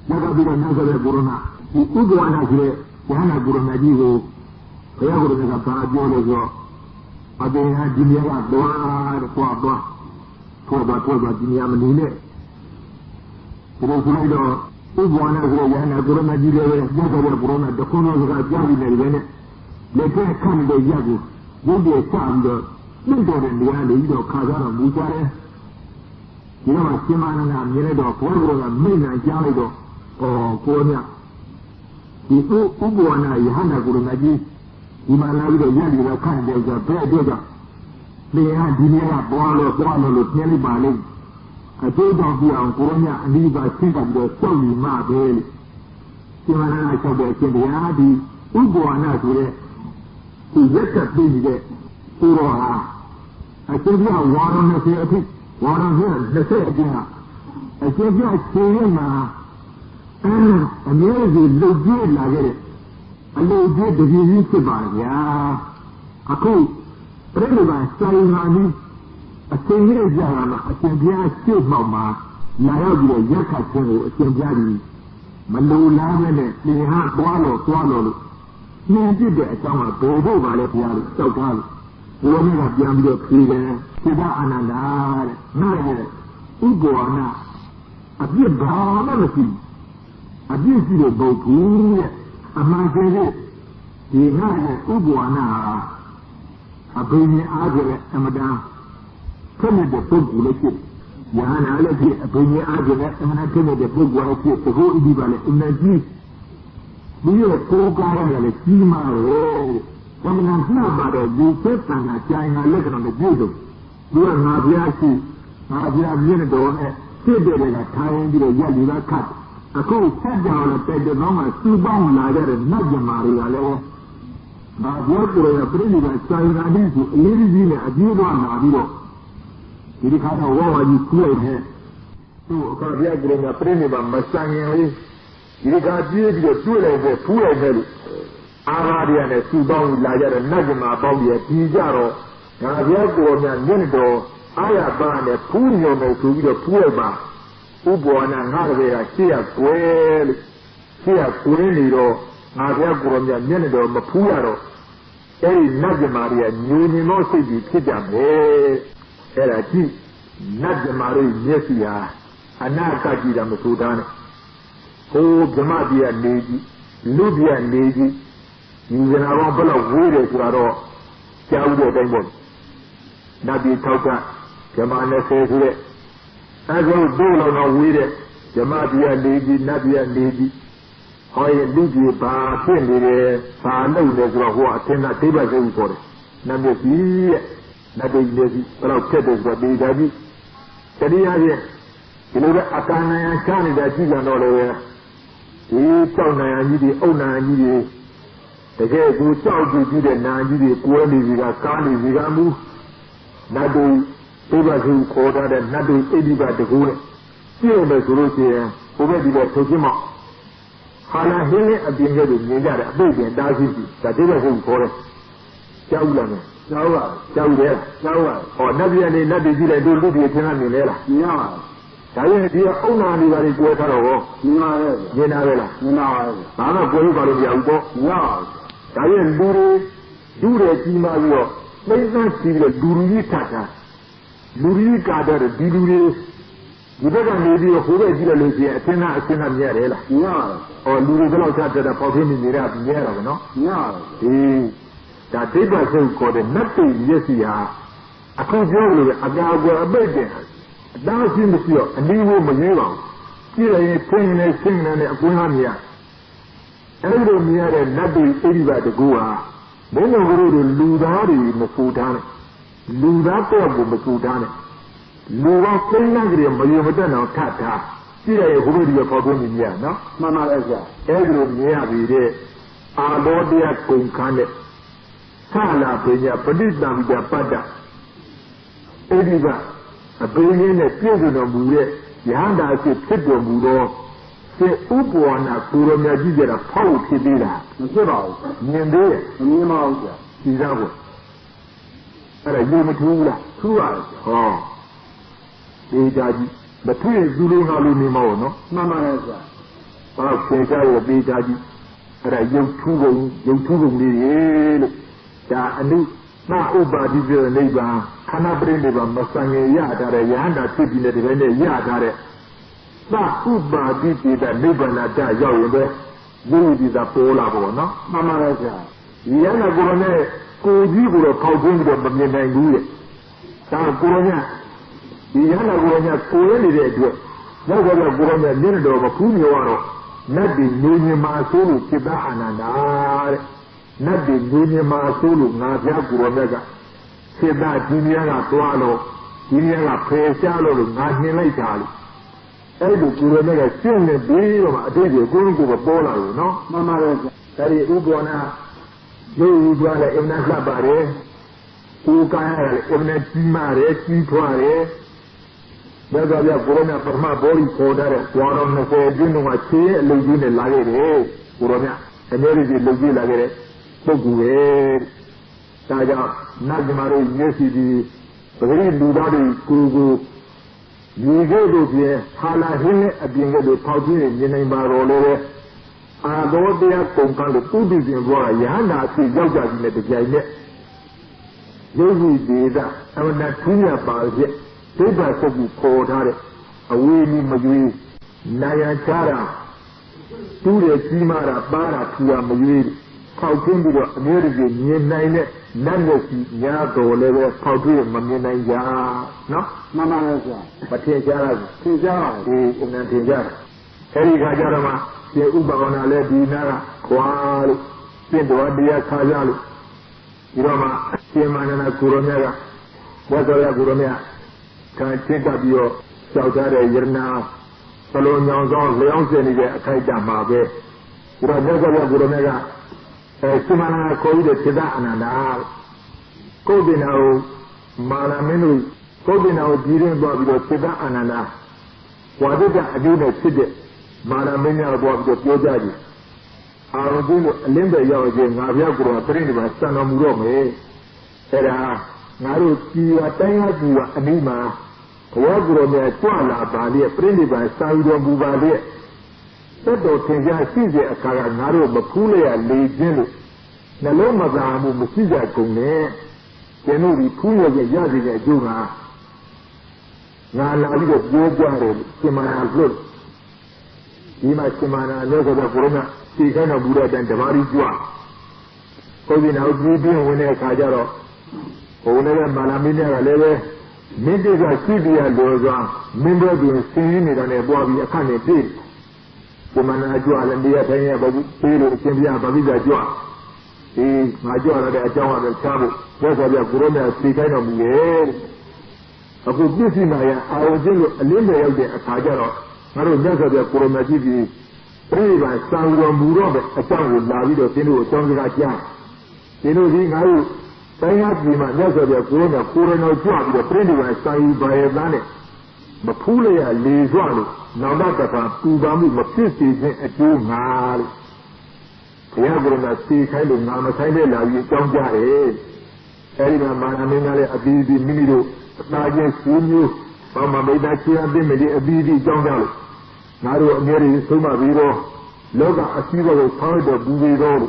Naga bila naga Buruna. Ugo anakile, yana Buruna digo. Kaya Buruna ka jole go. Ade ha dunia ka doa dunia menile. Ugo anakile yana Buruna digo, yana Buruna dokono ka jadi ne. လက်ထဲခံတဲ့ရက်ကိုရုပ်ရဲ့ချပြီးတော့နှိမ့်တော်တဲ့နေရာလေးတော့ခါကြတော့မူကြတယ်ဒီတော့ရှင်မနန္ဒမြင်လိုက်တော့ဘုရားကမိတ်နိုင်ကြားလိုက်တော့ကိုမြဒီဥပ္ပဝနာယဟန္တာကိုလည်းကြီးဒီမှာလာပြီးတော့ရက်ပြီးတော့ခံတယ်ဆိုတော့ဘယ်အတွက်ကြောင့်လေဟာဒီနေ့ကပွားလို့လို့ပြင်းလိုက်ပါလိမ့်အကျိုးတော်ပြအောင်ကိုမြအနိဗ္ဗာန်သိပြီးတော့စောင့်နေမှပဲလို့ရှင်မနန္ဒလျှောက်တဲ့အရှင်ဘုရားဒီဥပ္ပဝနာဆိုတဲ့ဒီရက်ကပြီးတဲ့ကိုရောဟာအရှင်ပြဝါရ20အထိဝါရ20အကျဉ်းအရှင်ပြရှင်ရမှာအမြဲတမ်းလုတ်ပြေးလာခဲ့တဲ့အလုတ်ပြေးတပြေးကြီးဖြစ်ပါဗျာအခုပြိဋိဘံဆိုင်ဟာနီးအရှင်ရကြတာမှာအရှင်ပြရှေ့မှောက်မှာလာရောက်ပြီးတော့ရက်ခတ်ခြင်းကိုအရှင်ပြပြီးမလိုလားပဲနဲ့သင်ဟာသွားလို့နှင်းပြတဲ့အကြောင်းကဘယ်ဖို့ပါလဲဘုရားလို့တောက်ထားလို့ဘုရားကပြန်ပြီးတော့ဖြေတယ်စိတ္တအာနန္ဒာတဲ့နားရဲ့ဥပ္ပဝနာအပြစ်ဘာမှမရှိအပြစ်ရှိတဲ့ဘုရားရဲ့အမှန်တရားဒီနားရဲ့ဥပ္ပဝနာအဘိညာဉ်အားဖြင့်အမတန်ခက်တဲ့ပုဂ္ဂိုလ်လေးဖြစ်ယဟနာလည်းဖြစ်အဘိညာဉ်အားဖြင့်အမှန်ခက်တဲ့ပုဂ္ဂိုလ်လေးဖြစ်ဘုရားဣတိပါလေအနကြီးဒီရဲ့ကိုယ်ကားရတယ်လေကြီးမားတယ်ဘယ်မှာနှောက်ပါတယ်ဒီသက်တန်ကကြိုင်ကလက္ခဏာနဲ့ပြည့်စုံသူကငါဘုရားရှိငါဘုရားမြင့်တော်နဲ့ဖြစ်တဲ့ကထိုင်ပြီးတော့ရက်လီကခတ်အခုဆက်ကြောင်လည်းတဲ့တောင်းကစူပေါင်းလာကြတဲ့နတ်မြမာတွေကလည်းငါဘုရားကိုယ်ရပြိဋိဘစိုင်ကနေဆိုအလေးကြီးနဲ့အပြေးသွားလာပြီးတော့ဒီခါတော့ဝါဝါကြီးကူးလိုက်တဲ့သူ့အခါဘုရားကိုယ်ကပြိဋိဘမဆိုင်ရင်လေဒီကပြေးပြီးတော့တွေ့လိုက်တဲ့ဖူးလိုက်တဲ့လို့အာဟာရနဲ့စူပေါင်းလာကြတဲ့နတ်မြမာပေါင်းပြီးဒီကြတော့ငါဘုရားကိုယ်များညင့်တော်အာရပါနဲ့ဖူးရုံနဲ့ဆိုပြီးတော့ဖူးလိုက်ပါဥပ္ပဝနာငါတကယ်ကရှေ့ရကွယ်လို့ရှေ့ရကွယ်နေတော့ငါဘုရားကိုယ်များညင့်တော်မဖူးရတော့အဲ့ဒီနတ်မြမာတွေကညူညင်သောစိတ်ကြီးဖြစ်ကြမယ်အဲ့ဒါကြည့်နတ်မြမာတွေမျက်စိဟာအနာကကြည့်တာမဆိုတာနဲ့ဟိုဗြဟ္မပြည်ကနေကြီးလူပြည်ကနေကြီးဒီဇနာဘောဘယ်လောက်ဝေးတယ်ဆိုတာတော့ကြားဦးတဲ့အတိုင်းပေါ့နတ်ပြည်ထောက်ကဗြဟ္မ20ဆိုတဲ့အဲဒါတို့လောက်တော့ဝေးတဲ့ဗြဟ္မပြည်ကနေကြီးနတ်ပြည်ကနေကြီးဟောရင်လူပြည်ဘာဖြစ်နေတယ်ဘာလုပ်လဲဆိုတော့ဟိုအသင်္ကဒိဗ္ဗစိတ်ကိုခေါ်တယ်နတ်ပြည်ကြီးရဲ့နတ်ပြည်ကြီးဘယ်လောက်ဖြစ်တယ်ဆိုတော့ဒီသာကြီးတရားချင်းဒီလိုပဲအကန္နယချနေတာကြည့်ကြတော့လေဒီကြောက်နာယကြီးတွေအုတ်နာယကြီးတွေတကယ်ကိုကြောက်ကြည့်တဲ့နာကြီးတွေကွဲနေစီကကားနေစီကမူနတ်တွေသိပါစုခေါ်ထားတဲ့နတ်တွေအိဒီပါတကူနဲ့ပြည့်မယ်ဆိုလို့ရှိရင်ဘုရားဒီတော့ထုတ်ချင်းမဟာလာဟင်းနဲ့အပြင်ကလေးမြင်ကြတယ်အပိတ်ပြင်တားရှိပြီဒါသိပါစုခေါ်တယ်ကြောက်လာမယ်ကြောက်ပါကြောက်တယ်ကြောက်ပါဟောနတ်ပြည်နဲ့နတ်တွေကြည့်လိုက်တို့လူတွေထင်တာမြင်လဲလားမြင်ရပါဒါရင်ဒီအုံနာတွေပါလေကိုယ်ထားတော့ဟောမြင်ပါရဲ့မြင်တာပဲလားမြင်ပါရဲ့ဘာမှကိုယ်ပါလို့မရဘူးပေါ့ရပါဒါရင်လူတွေကြီးမားပြီးတော့နှိမ့်စမ်းကြည့်ပြီးတော့လူကြီးထပ်တာလူကြီးကာတဲ့ဒီလူတွေဒီဘက်ကနေပြီးတော့ဟိုဘက်ကြည့်လိုက်လို့ရှိရင်အသင်္ကအသင်္ကမြဲတယ်လားမြဲပါဟောလူတွေကတော့ချတဲ့ပေါက်ထင်းနေနေတာမြဲတာပဲနော်မြဲပါဒီဒါဒိဗ္ဗဆုတ်ခေါ်တဲ့နတ်တိမျက်စိဟာအခုပြောလို့အကာအကွယ်အပိတ်တယ်အတားရှိမရှိတော့အနည်းဝမရေးပါဘူးကြည့်ရင်ဆင်းနေဆင်းနေအကွင်းဟာမြင်အဲ့လိုမြင်ရတဲ့နတ်တိအိဒီပါတကူဟာဘုန်းတော်ကလေးတွေလူသားတွေမပူထားနဲ့လူသားတော့ကိုမပူထားနဲ့လူကစိတ်နဲ့ကြည့်မယုံမတက်တော့ထပ်ထားကြည့်ရဟိုဘက်ဒီပေါ်ကုန်မြင်ရနော်မှန်ပါရဲ့ကြာအဲ့လိုမြင်ရပြီတဲ့အာဘောတရားကုန်ခန်းတဲ့သာလာပညာပဋိသင်္ကြပတ္တအဲ့ဒီကအဘိညာဉ်နဲ့ပြည့်စုံတော်မူတဲ့ယဟန္တာအဖြစ်ဖြစ်တော်မူသောစေဥပ္ပဝနာကိုရမြကြီးကြတာဖောက်ဖြစ်သေးတာမဖြစ်ပါဘူးမြင်သေးရဲ့မမြင်ပါဘူးကြာဒီသားကိုအဲ့ဒါယူမထူးလားထူးပါလေဟောဒီသားကြီးမထူးသူလိုငါလိုနေမှာပေါ့နော်မှန်ပါရဲ့ကြာဘာလို့ခေကြရဲ့ဒီသားကြီးအဲ့ဒါရုပ်ထူးပုံလေးတွေလို့ဒါအနုနာဥပါတိပြနိဗ္ဗာန်ခန္ဓာပရိနိဗ္ဗာန်မဆံငယ်ရထားတဲ့ယဟန္တာဖြစ်ပြီးတဲ့ဒီပိုင်းနဲ့ရထားတဲ့သာဥပါတိပိတနိဗ္ဗာန်တရောက်ရင်ပဲယုံကြည်တာပေါ်လာပေါ့နော်မှန်ပါရဲ့ဆရာ yana gurone koji guro paugun guro bamyenai guye ta guronya yana guronya koye ni de atwe nako guronya nene do ba puni waro nabbi nyonyi ma sulu kiba ananda nabbi nyonyi ma sulu nga bya guronya ga kiba duniya ga twalo duniya ga phesha lo nga nyin lai ta loအဲ့ဒီကုရနဲ့ရှင်းနေပြီးတော့အတိတ်ကိုကိုယ်ပေါ်လာလို့နော်မှန်ပါတယ်ဒါရီဥပ္ပဝနာရုပ်ယူသွားတဲ့အင်နာလှပါတယ်ကိုယ်ကံရတယ်အင်နာကြီးမာတယ်ကြီးထွားတယ်ဒါကြောင့်ကုရနဲ့ပထမဘောဓိခေါ်တဲ့ဝါရော20ကျင်းတော့ခြေအလုပ်ကြီးနဲ့လာခဲ့တယ်ကုရနဲ့အများကြီးလုပ်ကြီးလာခဲ့တဲ့ပုဂ္ဂိုလ်ပဲဒါကြောင့်နတ်ကမာတို့မျက်စိဒီပဂရိလူသားတွေကိုဒီကဲ့သို့ပြင်ဟာလာဟင်းနဲ့အပြင်ကလေးဖောက်ကြည့်နေနေနိုင်ပါတော့လေအာသောတရားကုန်ကလို့သူတိပြင်ဘောရဟန္တာအဖြစ်ရောက်ကြပြီနဲ့တကြိုင်နဲ့ရုပ်ကြီးဒေသအမနာထူးရပါဖြစ်ဒိဋ္ဌာစုပ်ကိုခေါ်ထားတဲ့အဝေးကြီးမရွေးနိုင်ရချတာတူးတယ်ကြီးမာတာပါတာထူရမရွေးဖောက်ချင်းပြီးတော့အမျိုးကြီးမြင်နိုင်တဲ့နတ်လက်စီညာတော်လည်းပဲဖောက်တွေ့မမြင်နိုင်ကြနော်မှန်ပါရဲ့ဆရာမထင်ရှားလားထင်ရှားပါဒီအမှန်ထင်ရှားအဲဒီခါကျတော့မှဒီဥပက္ခဏလည်းဒီနာကခွာလို့ပြင့်တော်တရားခါကြလို့ဒီတော့မှရှင်မန္တနာကုရမြတ်ကဘောဇောရကုရမြတ်ခံချင်းကပ်ပြီးတော့ကြောက်ကြတဲ့ယရနာဘလုံးညောင်ဆောင်လျောင်းစင်နေတဲ့အခိုက်အတန့်မှာပဲဒီတော့ဘောဇောရကုရမြတ်ကရှင်မန္တနာခေါ်ပြီးတဲ့စိတ္တအနန္ဒာကိုယ်ပင်နာကိုမာနမင်းတို့ကိုယ်ပင်နာကိုကြည်ရင်သွားပြီးတော့စိတ္တအနန္ဒာဝါဒကအကျိုးနဲ့ဖြစ်တဲ့မာနမင်းများသွားပြီးတော့ပြောကြကြည့်အာရုံကျင်းလို့အလင်းပဲရောက်ခြင်းငါပြောက်ကိုယ်ကပြိဋိဘံစံတော်မူတော့မယ်အဲဒါငါတို့ကြည်ဝတိုင်းရကြည်ဝအနည်းမှာဘဝကိုယ်များကြွလာပါလေပြိဋိဘံစာယူတော်မူပါလေသတ်တော်ထင်ရှားရှိစေအခါကငါတို့မဖူးလျက်လေခြင်းလို့နှလုံးမသာမှုမရှိကြကုန်နဲ့ကျင်တို့ဒီဖူးရရဲ့ရစီတဲ့အကျိုးကငါလာပြီးတော့ပြောကြတယ်ရှင်မနာလွတ်ဒီမှာရှင်မနာလည်းဆိုတော့ဘုရားသိခိုင်းတော်မူတဲ့အတိုင်းဓမ္မရီကြွကိုယ်ဒီနောက်ကြည့်ပြီးဝင်တဲ့အခါကျတော့ဘုန်းနဲ့မာလာမင်းများကလည်းပဲမိတိကရှိပြရလို့ဆိုမင်းတို့ပြင်စင်းနေတာနဲ့ပွားပြီးအခန့်နဲ့ပြေးရှင်မနာကြွလည်းနေရာထိုင်ရဘာဘူးပြေးလို့အရှင်ပြဗိဇာကြွဒီငါကြွရတဲ့အကြောင်းအရာချဖို့ဘောဆရာပြကိုရောမြတ်သိခိုင်းတော်မူရဲ့အခုပြည့်စုံလာရအာရုံကျင်းလို့အလင်းတွေရောက်တဲ့အခါကျတော့ငါတို့မြတ်စွာဘုရားကိုရောမြတ်ကြီးပြီးပြိဋိဘံစံတော်မူတော့တဲ့အကြောင်းကိုလာပြီးတော့သင်တို့အကြောင်းစကားကြားသင်တို့ဒီငါတို့တိုင်းရပြည်မှာမြတ်စွာဘုရားကိုရောမြတ်ကိုရတော်ကြွပြီးတော့ပြိဋိဘံစံယူပါရဲ့သားနဲ့မဖူးလျက်လေစွလို့နောက်တော့တစ်ခါပူပါမှုမဖြစ်စေခြင်းအကျိုးငါလို့ဘုရားကိုယ်တော်သိခိုင်းလို့ငါမဆိုင်တဲ့လာပြီးအကြောင်းကြားတယ်အဲဒီမှာမာနမင်းကလည်းအပြီးပြီးမိမိတို့အသာချင်းစူးမျိုးဘာမှမိသားချီအသိမလေးအပြီးပြီးအကြောင်းကြားလို့ငါတို့အမြဲတမ်းဆုံးမပြီးတော့လောကအစည်းအဝေးကိုဖောင်းတော့ဘူးပြီးတော့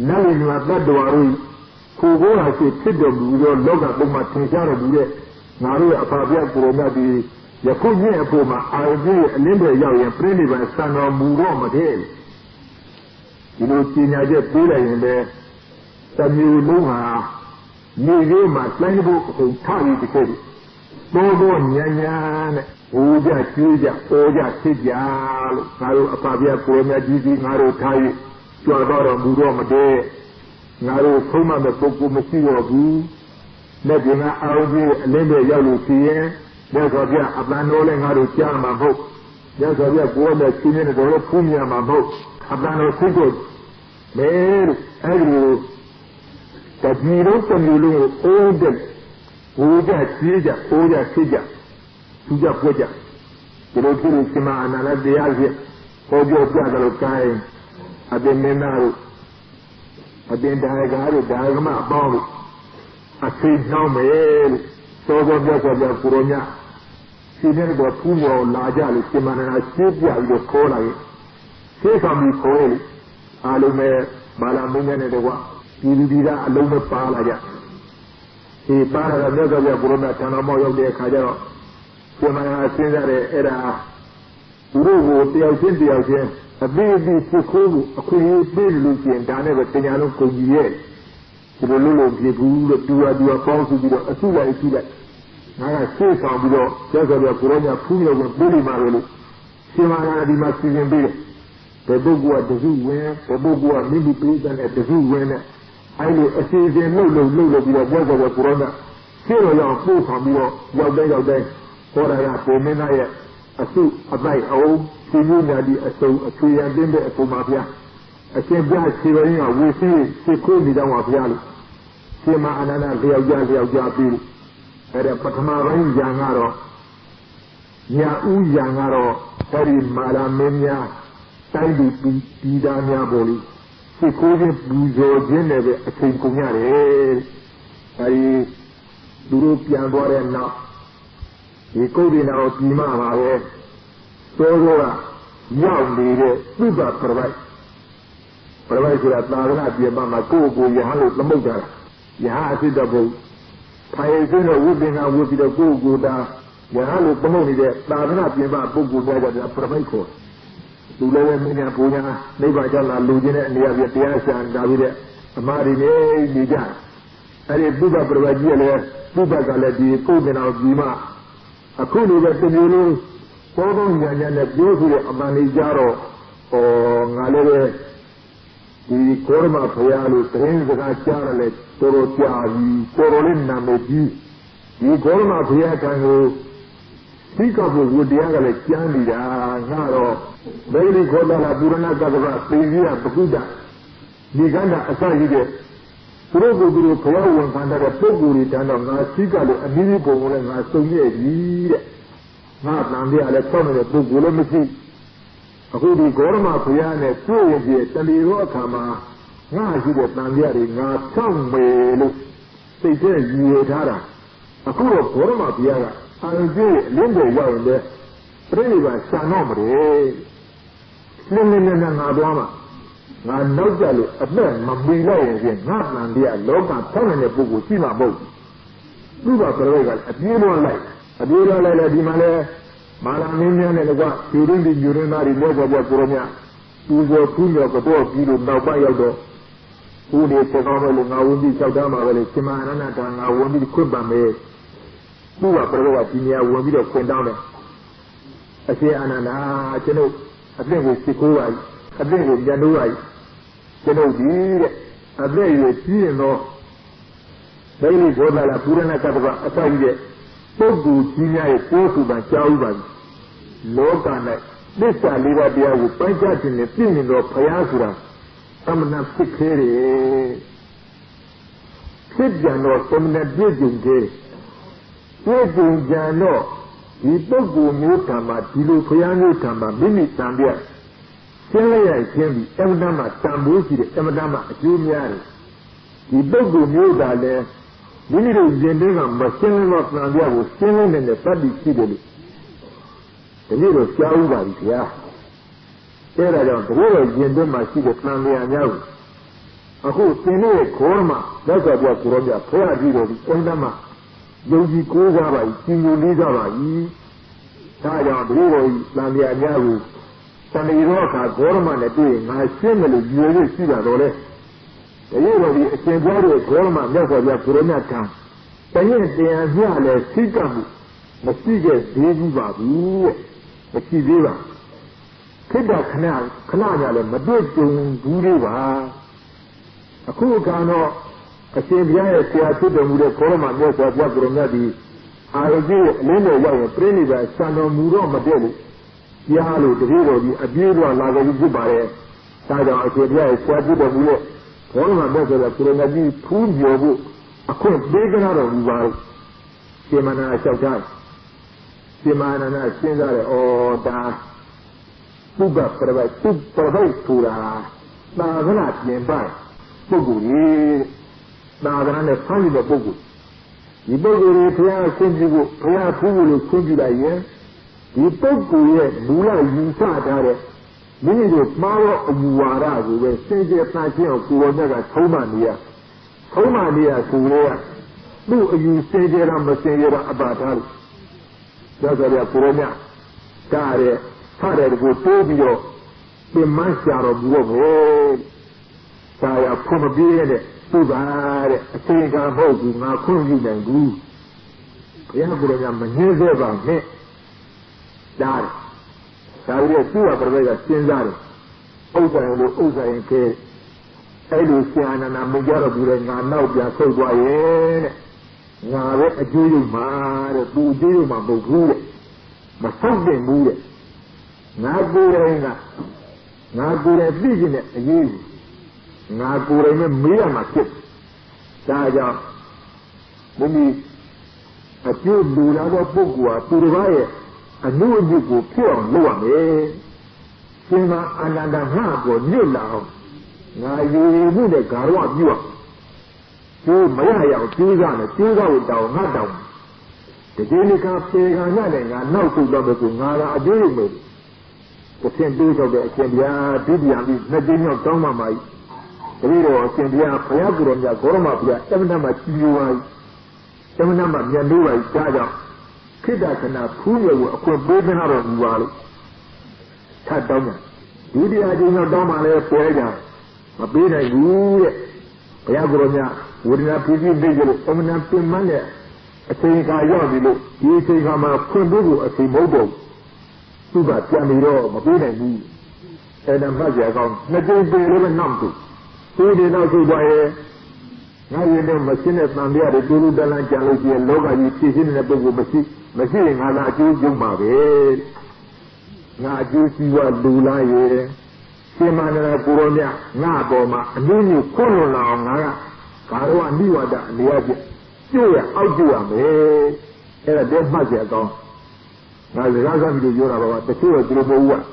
နတ်လူကတတ်တော်တို့ကိုကိုယ်ဟာရှိဖြစ်တော်မူသောလောကပုံမှာသင်ရှားတော်မူတဲ့ငါတို့ရဲ့အဖပြကိုယ်တော်မြတ်ဒီယခုညအဖို့မှာအာရုံကြီးအလင်းတွေရောက်ရင်ပြိဋိဘံစံတော်မူတော့မတည်းဒီလိုကျင်ညာချက်ပေးလိုက်ရင်လည်းတမျိုးလုံးဟာမြေကြီးမှာတိုင်းဖို့အကုန်ထားပြီးတစ်ချက်တော့ညံ့ညံ့နဲ့ဟိုကြကျွေးကြပေါ်ကြဖြစ်ကြလို့ငါတို့အဖပြကိုယ်မြတ်ကြီးကြီးငါတို့ထားပြီးကြွတော့မူတော့မတည်းငါတို့ဆုံးမမဲ့ပုဂ္ဂိုလ်မရှိတော့ဘူးလက်ကျင်ကအာရုံကြီးအလင်းတွေရောက်လို့ရှိရင်မြတ်စွာဘုရားအပန်းတော်လည်းငါတို့ကြားမှာမဟုတ်မြတ်စွာဘုရားကိုယ်နဲ့ရှင်နေတော်လည်းဖူးမြမှာမဟုတ်အပန်းတော်သိဖို့မဲအဲ့ဒီတကြီးလုံးတမျိုးလုံးကိုအိုးတဲ့ဟိုကြကြီးကြအိုးကြဖြစ်ကြသူကြပွက်ကြဒီလိုဖြစ်လို့ရှင်မအနန္တတရားကြီးဟောပြောပြတယ်လို့ကိုင်းအပင်မင်းသားတို့အပင်တရားကားတို့ဒါကမှအပေါင်းလို့အသိနှောင်းမယ်လို့သောသောပြတ်ပြတ်ကိုရောမြရှင်တဲ့တော့ထူးမော်လာကြလို့ရှင်မနာရှင်းပြပြီးတော့ခေါ်လာရင်ရှင်းဆောင်ပြီးခေါ်လို့အားလုံးပဲမာလာမင်းနဲ့တကွာဒီလူဒီကအလုံးမပါလာကြဒီပါလာတဲ့မြတ်စွာဘုရားကိုရောမြဌာနမောရောက်တဲ့အခါကျတော့ရှင်မနာစဉ်းစားတယ်အဲ့ဒါသူတို့ကိုတယောက်ချင်း a baby Suku, a queen, Lucian, Dana, Tenano, Cogier. The Lulu, the Guru, do a false to a Sula, I see that. I say some below, just a Corona, Puyo, and Billy Marley. Simana, the Maximum Bill. The Bogu at the zoo where, the Bogu at Mini Prison at the zoo when I know a season, no, be a judge of the Corona. Zero young fool from your day, or I have for Menaya, a suit, a bite, oh, see you, Nadi, a so, a tree and dimber, a Pomapia. I can't buy Sirena, we see, she could be down of Yali. Sima Anana, Ria Jabil, at a Patama Rain Yangaro, Nya U Yangaro, Harry Malamenia. Tandi Pidania Boli, si cose buzo genere a Cincugnare, ai duro pianguare no, i codi na ottimava, solo Yandi, Luba provai che la Tana di Mamma Coco, Yahalo, la Moga, Yahasi double, Paesino, Wubina, Wubi the Gogo, Yahalo, Pomoni, Tana di Mamma Coco, da Provico. Lula Mina Puna, Neva Jala Lugina, near the Piazza and Davide, Marine, Nija. And a Buddha Provagile, Buddha Galati, Pugina of Dima. A Kulu Vetimulu, Podon Yana, Josie, Amanijaro, or Nalere, the Korma Pialu, Trenza Charle, Torotia, Torolina Meji, the Korma Piatango, speak of would the other Candida, Naro. Very good la Burana Gava, Pavia, Pakuda, Niganda Asahide, Purogo Guru Pau and Pandara Poguri, and Nasikali, a miracle and Nasoye, not Nandia, the Tommy, Pugulomisi, a Hudi Gorma Piane, Suya, Tali Rokama, Nasi, Nandia, not some way, they say, Yetara, a Kuro Gorma Piara, and they, Linda Young, Pray by Sanombre. Nana, Nogally, a man, Mambila, not Nandia, Loka, Permanent Bugu, Sima Boat. Luba Peregal, a beautiful light, a beautiful light, Dimale, Malaminian and what, during the urinary leg of Purania, who were Punya of the door, Pilu, Naubayodo, who is phenomenal, Naundi, Saudama, Simana, and I won't be Kubame. Luba Peregal, Tinia, won't be the down. I say, Anana, I know. I think it's Sikuai, I think it's Yanuai, I think it's Tino, Daily Gola, Purana Katava, Atayde, Pogu, Tina, Poku, and Chauban, Lokana, this time Liva would point out in the opinion of Payasura, some not sick here. Sidjano, some not drinking day. Drinking Jano. The Bogu Mutama, Tilu Koyanu Tama, Mimi Tambia, Selaya can be Emadama, Tambuki, Emadama, Jumiari. The Bogu Mutale, Mimi Gendema, Masin of Nambia was singing in the Paddy City. The little Shauga is here. There I don't know, Gendema, see the Nambia now. A whole Sene Korma, that's what was Roja, Poya Dido, Ondama. Yogi Kozava, Kingu Lizava, Taya, Hero, Landia Yaru, Sani Roka, Gorman, a day, my family, you see that all. The Hero, the Sengari, Gorman, never the Puronata. The Yen, they are Yale, Sikamu, the Sigas, Diva, the Kiviva. Kida Kanaya, Madrid, Duriva. A Kukano. A Savior, Seatu, the Koroma, yes, of Yabrunadi. I agree, Leno, Preniva, Sano Muro, Madeli, Yalu, the hero, the Abura, Laga Zubare, Tada, Savior, Seatu, the Mule, Koroma, Mesa, Pronadi, Punjo, a quaint big out of Uval, Simana, Shautai, Simana, Sindare, or Da, Suba, Provide, Pura, Naganat, Yembai, Puguri. Now, then, I find the book. The book is Pia Kunju, Pia Pulu Kunjula, the book is Bula Yusa, many of Maro Uara, who were sent their planting of Kuanaga, Tomania, Kurea, no, you say there on the same about her. That's a Purana, Tare, Tare, Tobio, the master of war. Saya from a beard, so bad, a thing I hope you now couldn't and glue. Yaburam, here's about me. That. Saya two of the regular Sinzari. Oza and K. Elucian and Amugara Buren are now just so quiet. Now let a Jew man, a Jew man, but something moved. Not good, not good at business, you. Not good at me, my kid. Saya, maybe a few do not have book to the riot. A new book pure lower. Sima another half or new now. Now you need a garwa you are. You may have two down, not down. The daily cup saying nothing and now to double to Nara a daily made. The same days of the Kenya, Bibian, nothing of Toma Mai. The reader of Kenya, Payagro, Goroma, 7 number TUI, 7 number Yandua, Sada, Kidak and a Puya, a quadrillion out of Wally. Cut down. Do the idea of Doma Pega? A bit of you, Payagro, would not be vigil, eminent money. I think I love you think I'm a Kundu, a Timobo. Suba, Jamiro, Mabina, and a Magia gone. Nothing to live in Nampu. Who did not go by now you know machine at Nambia, the Guru Dalan Jaloji, and Loga, you see in the book machine, I like you, Jumma. Now you see what do lie. Simana Puronia, Naboma, and then you call now, Karua, Niwada, and the other. You are out to me. And a dead Magia gone. Now the Razan do Yoruba, the two of Grubu.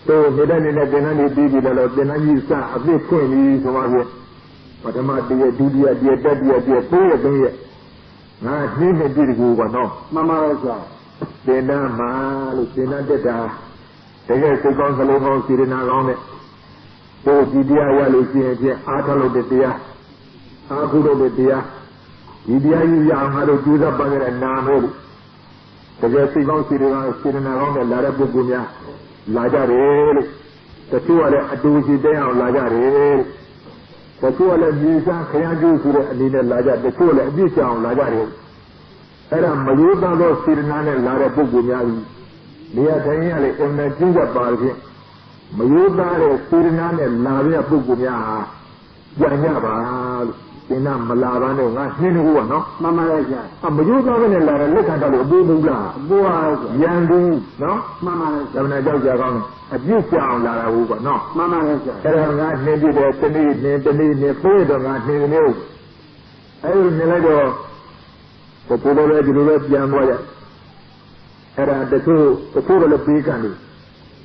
So, Medan in a Benani baby, the Benani star, a big queen is over here. But I might be a duty, a dear daddy, a dear boy, now, name a dear Guba, no. Mamma Rosa. Dena Mal, Dena Deda. They get the Gonzalo sitting around it. So, Didia, Lucy, Atalo de Dia, Akuro de Dia. Didia, you young, to do the bugger and now. The Jessica sitting around the Larabu Gumia. Lajare, the two other Aduji there, Lajare, the two other Nisa, Kayaju, and in Laja, the two other Nisa, Lajare. Era Mayuba, Sirinan and Larabu Gumia, near Tayali, in the Ginger Bargain. Mayuba, Sirinan and Lavia Bugumia, Yanyaba, Sina Malavan, not Hinu, no? Mamma, Mayuba and Lara, look at the Bubula, Boaz, Yandu, no? Mamma, a few sound Lara Uba, no? Mamma, not maybe the need, freedom, not maybe new. I will never the Pudo, the Yamwaya. Era the two of the Picani,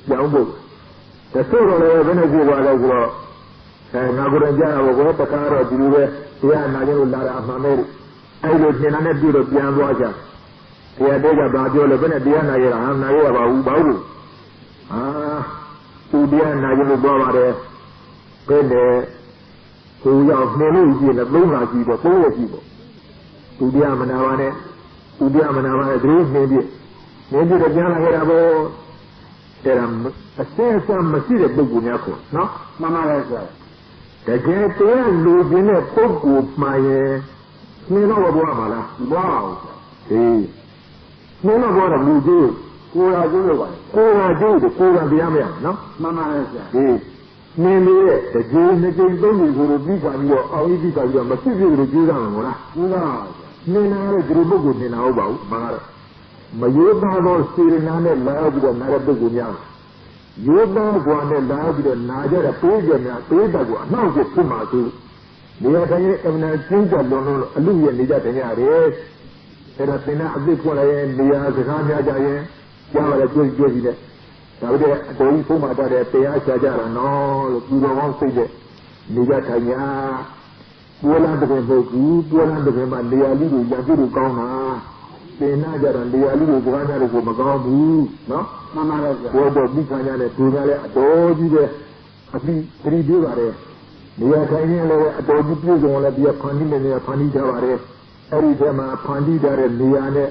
Yambu. The two of the Venezuela, and Naguranja, or the car of Juve. Yeah, Nadu Lara Mameri. I will never do the Pianwaja. Here they are Bajola, Venediana, I'm Naya Babu. Ah, Udia Nayu Bavare, Pende, who are Melu in the Bluma, the Poor people. Udia Manavane, Drew, maybe the Jana Herabo. There are a sense of Masida Bugunako, no? Mamma. The get there losing a poke with my Nino. Wow. See. Nino, what a blue do. Kura do the Kura Biamia, no? Mamma. See. Maybe the Jew don't will be on your only because you're material Jew. No. Nina Drubu in our Mara. Mayuba was steering on a large and Narabugunya. Yuba one a large and Naja, a page and a page, now get Pumatu. The other eminent things are done, a Louis and Nidata race. There has been a big one, and the Azania Jaya, Yama, good Josie. Now they're going to my daughter, Payasha, and all, you don't want to say that. Nidata, Pulan the Boku, Pulan the Mandia, Yabu Kona. Najar and the Ali Gwana of Magamu, no? Mamma, what the Bikana, Tunale, Adobe, at least 3 days. The Atanian Adobe, please want to be a Pandit and a Pandita, every time a Pandita and Liane,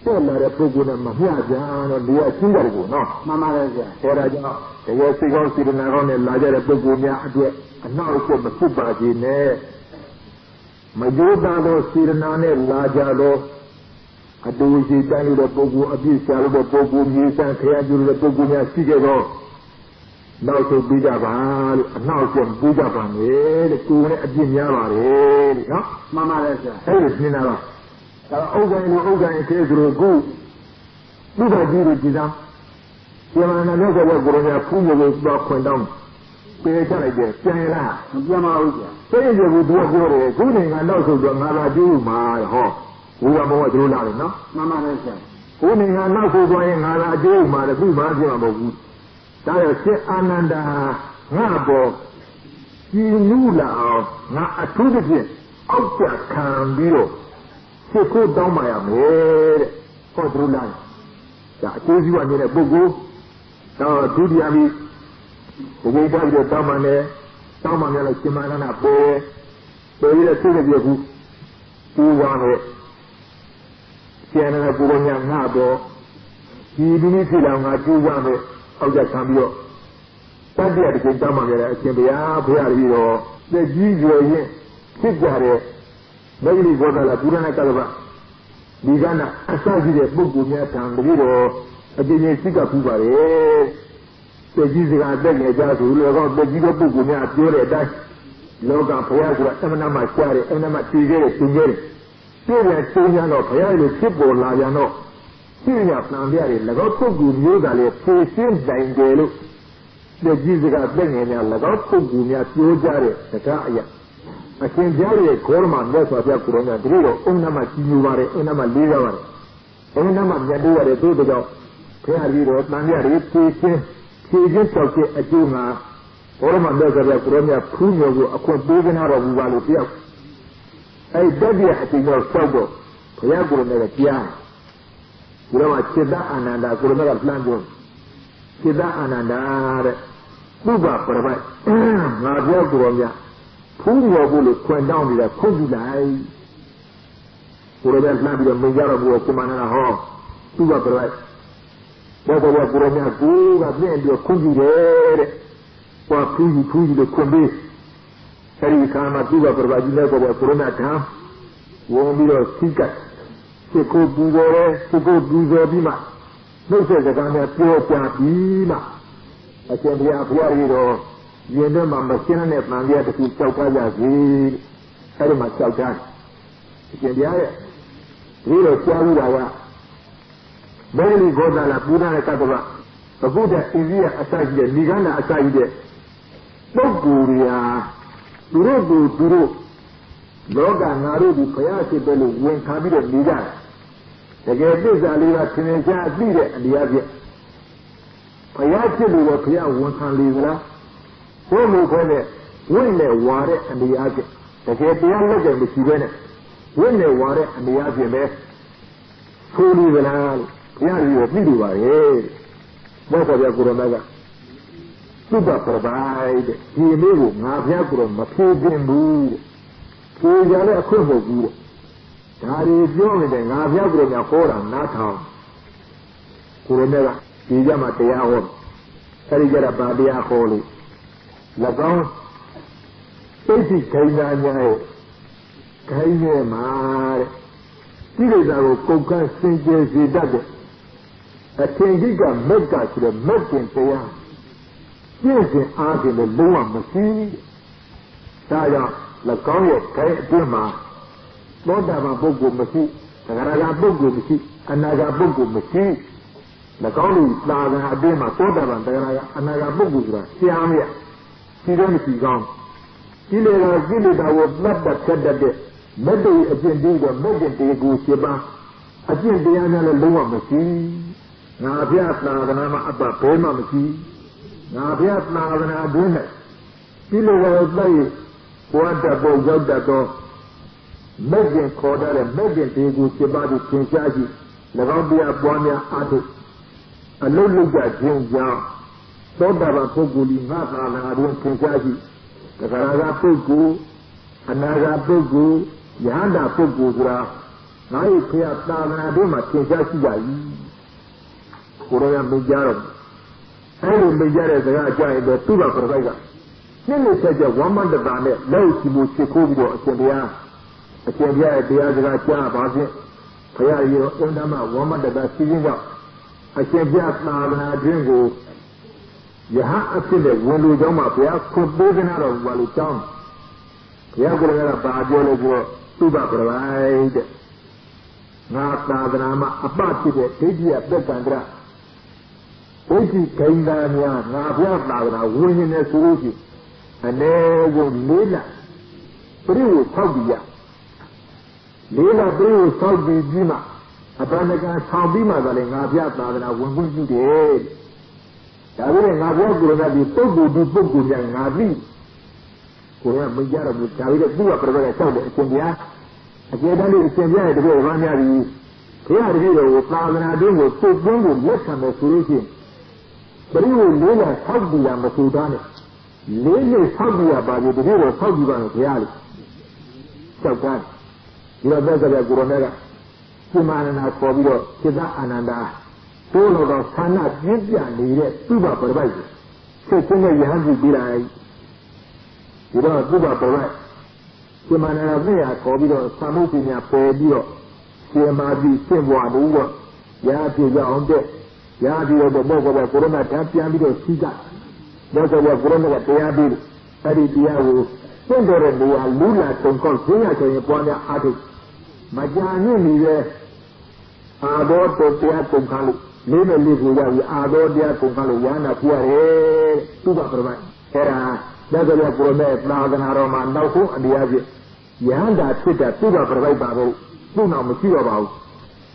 တက်လာတဲ့ပုဂ္ဂိုလ်နဲ့မမျှကြတော့ဒီကချင်းကြတယ်ကိုနော်မှန်ပါတယ်ဗျာအဲဒါကြောင့်တကယ်စိတ်ကောင်းစေတနာကောင်းနဲ့လာကြတဲ့ပုဂ္ဂိုလ်များအတွက်အနောက်အကျမဖြစ်ပါစေနဲ့မကြိုးစားသောစေတနာနဲ့လာကြတော့အတူရှိတိုင်းလို့တဲ့ပုဂ္ဂိုလ်အပြည့်ရှာလို့တဲ့ပုဂ္ဂိုလ်မြေဆန်းခရကျူလို့တဲ့ပုဂ္ဂိုလ်များရှိခဲ့တော့နောက်ဆုံးပြီးကြပါလို့အနောက်ကျပြီးကြပါမယ်တဲ့ကိုယ်နဲ့အပြည့်များပါတယ်တဲ့နော်မှန်ပါတယ်ဆရာအဲ့ဒီရှင်းတာတော့ဒါဥက္ကဋ္ဌလိုဥက္ကဋ္ဌအသေးဆိုလို့ခုလူတော်ကြီးတွေကြည်သားကျန်တဲ့လောကဘက်ကိုယ်တော်ဖူးမျိုးကိုသွားခွင်တောင်းပြေချလိုက်တယ်ပြန်လားမပြန်ပါဘူးကြာသိရဘူးသူကပြောတယ်ခုနိုင်ငံနောက်ဆုံးတော့ငါလာကြည့်မှာဟောဘုရားမောကသူတို့လာတယ်နော်မှန်ပါတယ်ဆရာခုနိုင်ငံနောက်ဆုံးသွားရင်ငါလာကြည့်မှာလည်းသူ့မှာပြောမှာမဟုတ်ဘူးဒါရရှင်အာနန္ဒာငါပေါ်ကြည်နူးလာအောင်ငါအထူးသဖြင့်အောက်ကျခံပြီးတော့စိတ်ကိုတောင်းပါရမယ်တဲ့ဟောသူလာဒါအကျိုးစီးပွားနေတဲ့ပုဂ္ဂိုလ်တော့ဒုတိယပြီးဒီကိစ္စပြီးတော့တောင်းပါနဲ့တောင်းပါများလို့ရှင်မနာပေါ်ရတဲ့စိတ်ကြည့်ဘူးသူကလည်းကျန်တဲ့ပုဂ္ဂိုလ်များငါတော့ဒီဒီနေ့ဖြစ်လာငါကျိုးရမယ်အောက်ကျခံပြီးတော့တတိယတစ်ချိန်တောင်းပါကြတဲ့အရှင်ဘုရားဘုရားကြီးတော့လက်ကြီးရွယ်ရင်ဖြစ်ကြတဲ့မဂ္ဂလိဘောဓလာပုရဏကတ္တဗဒီကနာအစရှိတဲ့ပုဂ္ဂိုလ်များတန်တည်းတော့အကျဉ်းချင်းစိတ်ကပူပါတယ်တက်ကြီးစကားတက်ငယ်ကြဆိုလို့တော့တက်ကြီးတဲ့ပုဂ္ဂိုလ်များပြောတဲ့အတိုင်းလောကဘုရားဆိုတာအမှန်တမ်းမှရှားတယ်အမှန်တမ်းမှတည်ခဲ့တယ်သင်ခဲ့တယ်ပြည့်တဲ့သုံးရတော့ဘုရားလိုဖြစ်ပေါ်လာပြန်တော့ပြည့်ရပန်ပြတယ်၎င်းပုဂ္ဂိုလ်မျိုးကလည်းဖြည့်ရှင်းနိုင်တယ်လို့တက်ကြီးစကားတက်ငယ်များ၎င်းပုဂ္ဂိုလ်များပြောကြတဲ့စကားအရာအရှင်ဘုရားရဲ့ခေါ်မှမြတ်စွာဘုရားကိုယ်တော်ကတတိတော်အုံနမကြီးညူပါတယ်အုံနမလေးရပါတယ်အုံနမမြတ်တိုးရတယ်သို့တော်ဘုရားကြီးတော်တန်မြတ်တွေဖြည့်ရှင်းကြောက်တဲ့အကျိုးမှာဘောရမမြတ်စွာဘုရားကိုယ်တော်ကဖူးမျိုးကိုအခွင့်ပေးကြတော်မူပါလို့ပြောအဲ့တတိယအချိန်တော့စောက်တော့ဘုရားကိုယ်တော်ကကြားဒီတော့จิตအာနန္ဒာကိုယ်တော်ကလှမ်းပြောจิตအာနန္ဒာတဲ့ပုဗ္ဗပရပိုက်ငါပြောကိုယ်တော်များဖူးတော်ဘူးလို့ခွင့်တောင်းနေတာခွင့်ပြုလိုက်ကိုယ်တော်ကလှမ်းပြီးတော့မိကြတော့ဘူးကိုမနာဟောပုဗ္ဗပရပိုက်ဘောတော်ကကိုယ်တော်များကိုကပြည့်ပြီးခွင့်ပြုတယ်တဲ့ဟောဖူးကြီးလို့ခွင့်ပေးအဲဒီခါမှာပုဗ္ဗပရပိုက်ကြီးလည်းကိုယ်တော်ကိုယ်တော်ထားဝင်ပြီးတော့စိတ်ကစိတ်ကိုပူဇော်တယ်စိတ်ကိုပူဇော်ပြီးမှနှုတ်ဆက်စကားနဲ့ပြောပြပြီးမှအရှင်ဘုရားကြီးတော့ရင်ထဲမှာမရှင်းတဲ့ပန်ပြတစ်ခုကြောက်ကြရစီအဲဒီမှာကြောက်ကြအရှင်ဘုရားရဲ့ဒီလိုကြားလို့တာကမေလီဂေါသလာပုဒ္ဒနာကတ္တဗဘုဒ္ဓအိန္ဒိယအစရှိတဲ့မိဂန္ဓအစရှိတဲ့ပုဂ္ဂိုလ်တွေဟာသူတို့လောကငါတို့ဒီဘုရားရှိတယ်လို့ဝင်ခံပြီးတော့နေကြတယ်တကယ်သစ္စာလေးကသင်္ချာသိတဲ့အတရားဖြင့်ဘုရားရှိလို့ဘုရားဝန်ခံလေသလားဘုလိုခေါ်တဲ့ဝိနဲ့ဝါတဲ့အနေအချင်းတကယ်တရားလက်ကြမရှိဘဲနဲ့ဝိနဲ့ဝါတဲ့အနေအချင်းပဲဆိုလိုသလားဘုရားကြီးကိုသိလို့ပါရဲ့ဘောတော်ပြကိုရမကသုဘပရပိုက်တဲ့ဒီလေးကိုငါဘုရားကိုတော့မဖြေခြင်းဘူးကိုကြလည်းအခုမဟုတ်ဘူးဒါတွေပြောနေတယ်ငါဘုရားကိုတော့ဟောတာနားထောင်ကိုရမကဒီကြမှာတရားဟောအဲဒီကြတာဗာတရားဟောလို့၎င်းသိသိခိုင်နာညာရဲ့ခိုင်ရဲ့မှာတဲ့ဒီလိုသာကိုကုန်ခန်းစင်ကြယ်စေတတ်တဲ့အထင်ကြီးကမက်ကဆိုတဲ့မက်ကင်တရားပြည့်စုံအားဖြင့်လည်းလုံးဝမရှိဒါကြောင့်၎င်းရဲ့ခိုင်အတွင်းမှာသောတာပန်ပုဂ္ဂိုလ်မရှိသဂရဂပုဂ္ဂိုလ်မရှိအနာဂပုဂ္ဂိုလ်မရှိ၎င်းတို့သာသနာအတွင်းမှာသောတာပန်သဂရဂအနာဂပုဂ္ဂိုလ်ဆိုတာရှားမြတ်ဒီတော့မရှိကောင်းကိလေသာကိုသတ်တတ်ဖြတ်တတ်တဲ့မတ္တိအကျင့်ပြီးတော့မဂ္ဂင်တေကို7ပါးအကျင့်တရားများလည်းလုံးဝမရှိငါဘုရားသာသနာမှာအပ္ပဘဲမှမရှိငါဘုရားသာသနာအတွင်းနဲ့ကိလေသာကိုတိုက်ဘဝတတ်ဖို့ရောက်တတ်သောမဂ္ဂင်ခေါ်တဲ့မဂ္ဂင်တေကို7ပါးကိုသင်ရှားကြည့်၎င်းတရားပွားများအားထုတ်အလုံးလုံးကြခြင်းကြောင့်သောတာပန်ပုဂ္ဂိုလ်ကြီးငါသာသနာတွင်သင်ကြားရှိသဂရဂပုဂ္ဂိုလ်အနာဂပုဂ္ဂိုလ်ယဟန္တာပုဂ္ဂိုလ်ဆိုတာ 나의 그야 따나도만 괜찮지야이. 고로야 메자로. 아이로 메자래서 자이도 뚜가 그러가이가. 내내 세자 원만다네 레우시 무치코비도 아천비야. 아천비야의 대야가 자 봐지. 그야이로 온다마 원만다다 시진가. 아천비야 따나 드린고 야하 앞에 원로 정말 그야 콧보드나로 와로 짱. 그야 그러나 바디올로고 뚜가 그러가이데. 나 따드나마 아빠치데 대지야 뺏간드라. 오지 개인다냐 나 배웠다거나 우리네 수로지 아내고 내라 그리고 사비야 내가 그리고 사비지마 아빠네가 사비마 달에 나 배웠다거나 원군주대 다음에 나 배웠구나 이 또고야 나비 그래 문자로 자위를 누가 그러게 싸우대 신비야 아제단이 신비야에 되게 많냐리 그야 되게 따거나 되고 또 공부 못하면 수로지 그리고 내가 사비야 못하네. 내가 사비야 봐도 그대로 사비가 돼야지. 잠깐. 이러다가 그러네가 그만하나 거기로 기자 안한다. 또로도 산나 진짜 내래 두바 벌바지. 세상에 한지 비라이. 이러 두바 벌바이. 그만하나 내가 거기로 사무실이냐 빼비로 제마비 신부하고 야지가 온데 야비로도 뭐고봐 코로나 잠피하미도 시작 너저거 코로나가 대야비 아리 디야고 손도를 놓아 루라 동걸 그냥저냥 보냐 아들 마자니 니에 아도도 대야 동갈로 내내 리고야위 아도 대야 동갈로 야나 피하래 두가 그러면 에라 너저거 코로나 나가나로마 나고 안디야지 야한다 치다 두가 그러면 바로 누나 못 찍어봐우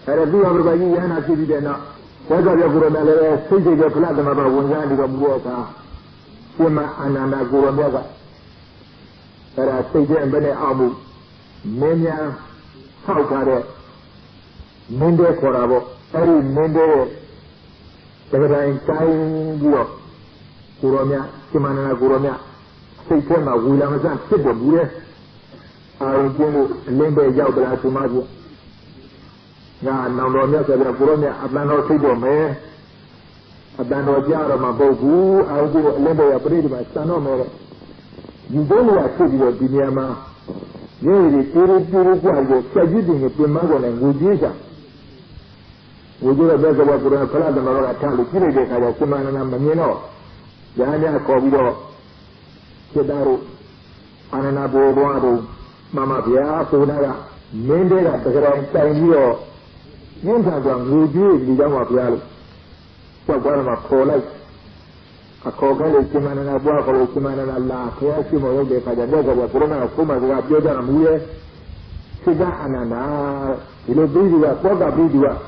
에라 두가 그러면 야나 치리되나 저저저 그러면은 세계적 플라즈마가 원산이가 무엇가 시마 아나나 그러면가 에라 세계 번에 아무 매냐 사우가래 민대 거라고 에리 민대 저거다인 짜인기요 그러면 시마나나 그러면 세계마 우량산 뜻도 무래 아우진우 림베 야우드라 주마지 나 나오면 저기로 그러면 아반도 쓰도매 아반도 자로만 보고 아우고 레베야 브리드마 산노메 이제야 쓰기로 디냐마 예리 띠르띠르고 짜지딩에 빈마고는 무지자 우주가 배서와 그러나 플라드마가 탈이 기르게 가야 수만나 만이노 야냐 거기로 제다로 아나나 보고하고 마마비야 소나가 멘데가 그런 짜이요 인사가 무지의 리장과 비하로 저거는 코라이 아코가를 지만나 보아가를 지만나 라 그야시 뭐에 가자 내가 그러나 고마가 뼈잖아 무에 시가 하나나 이로 비디가 뭐가 비디가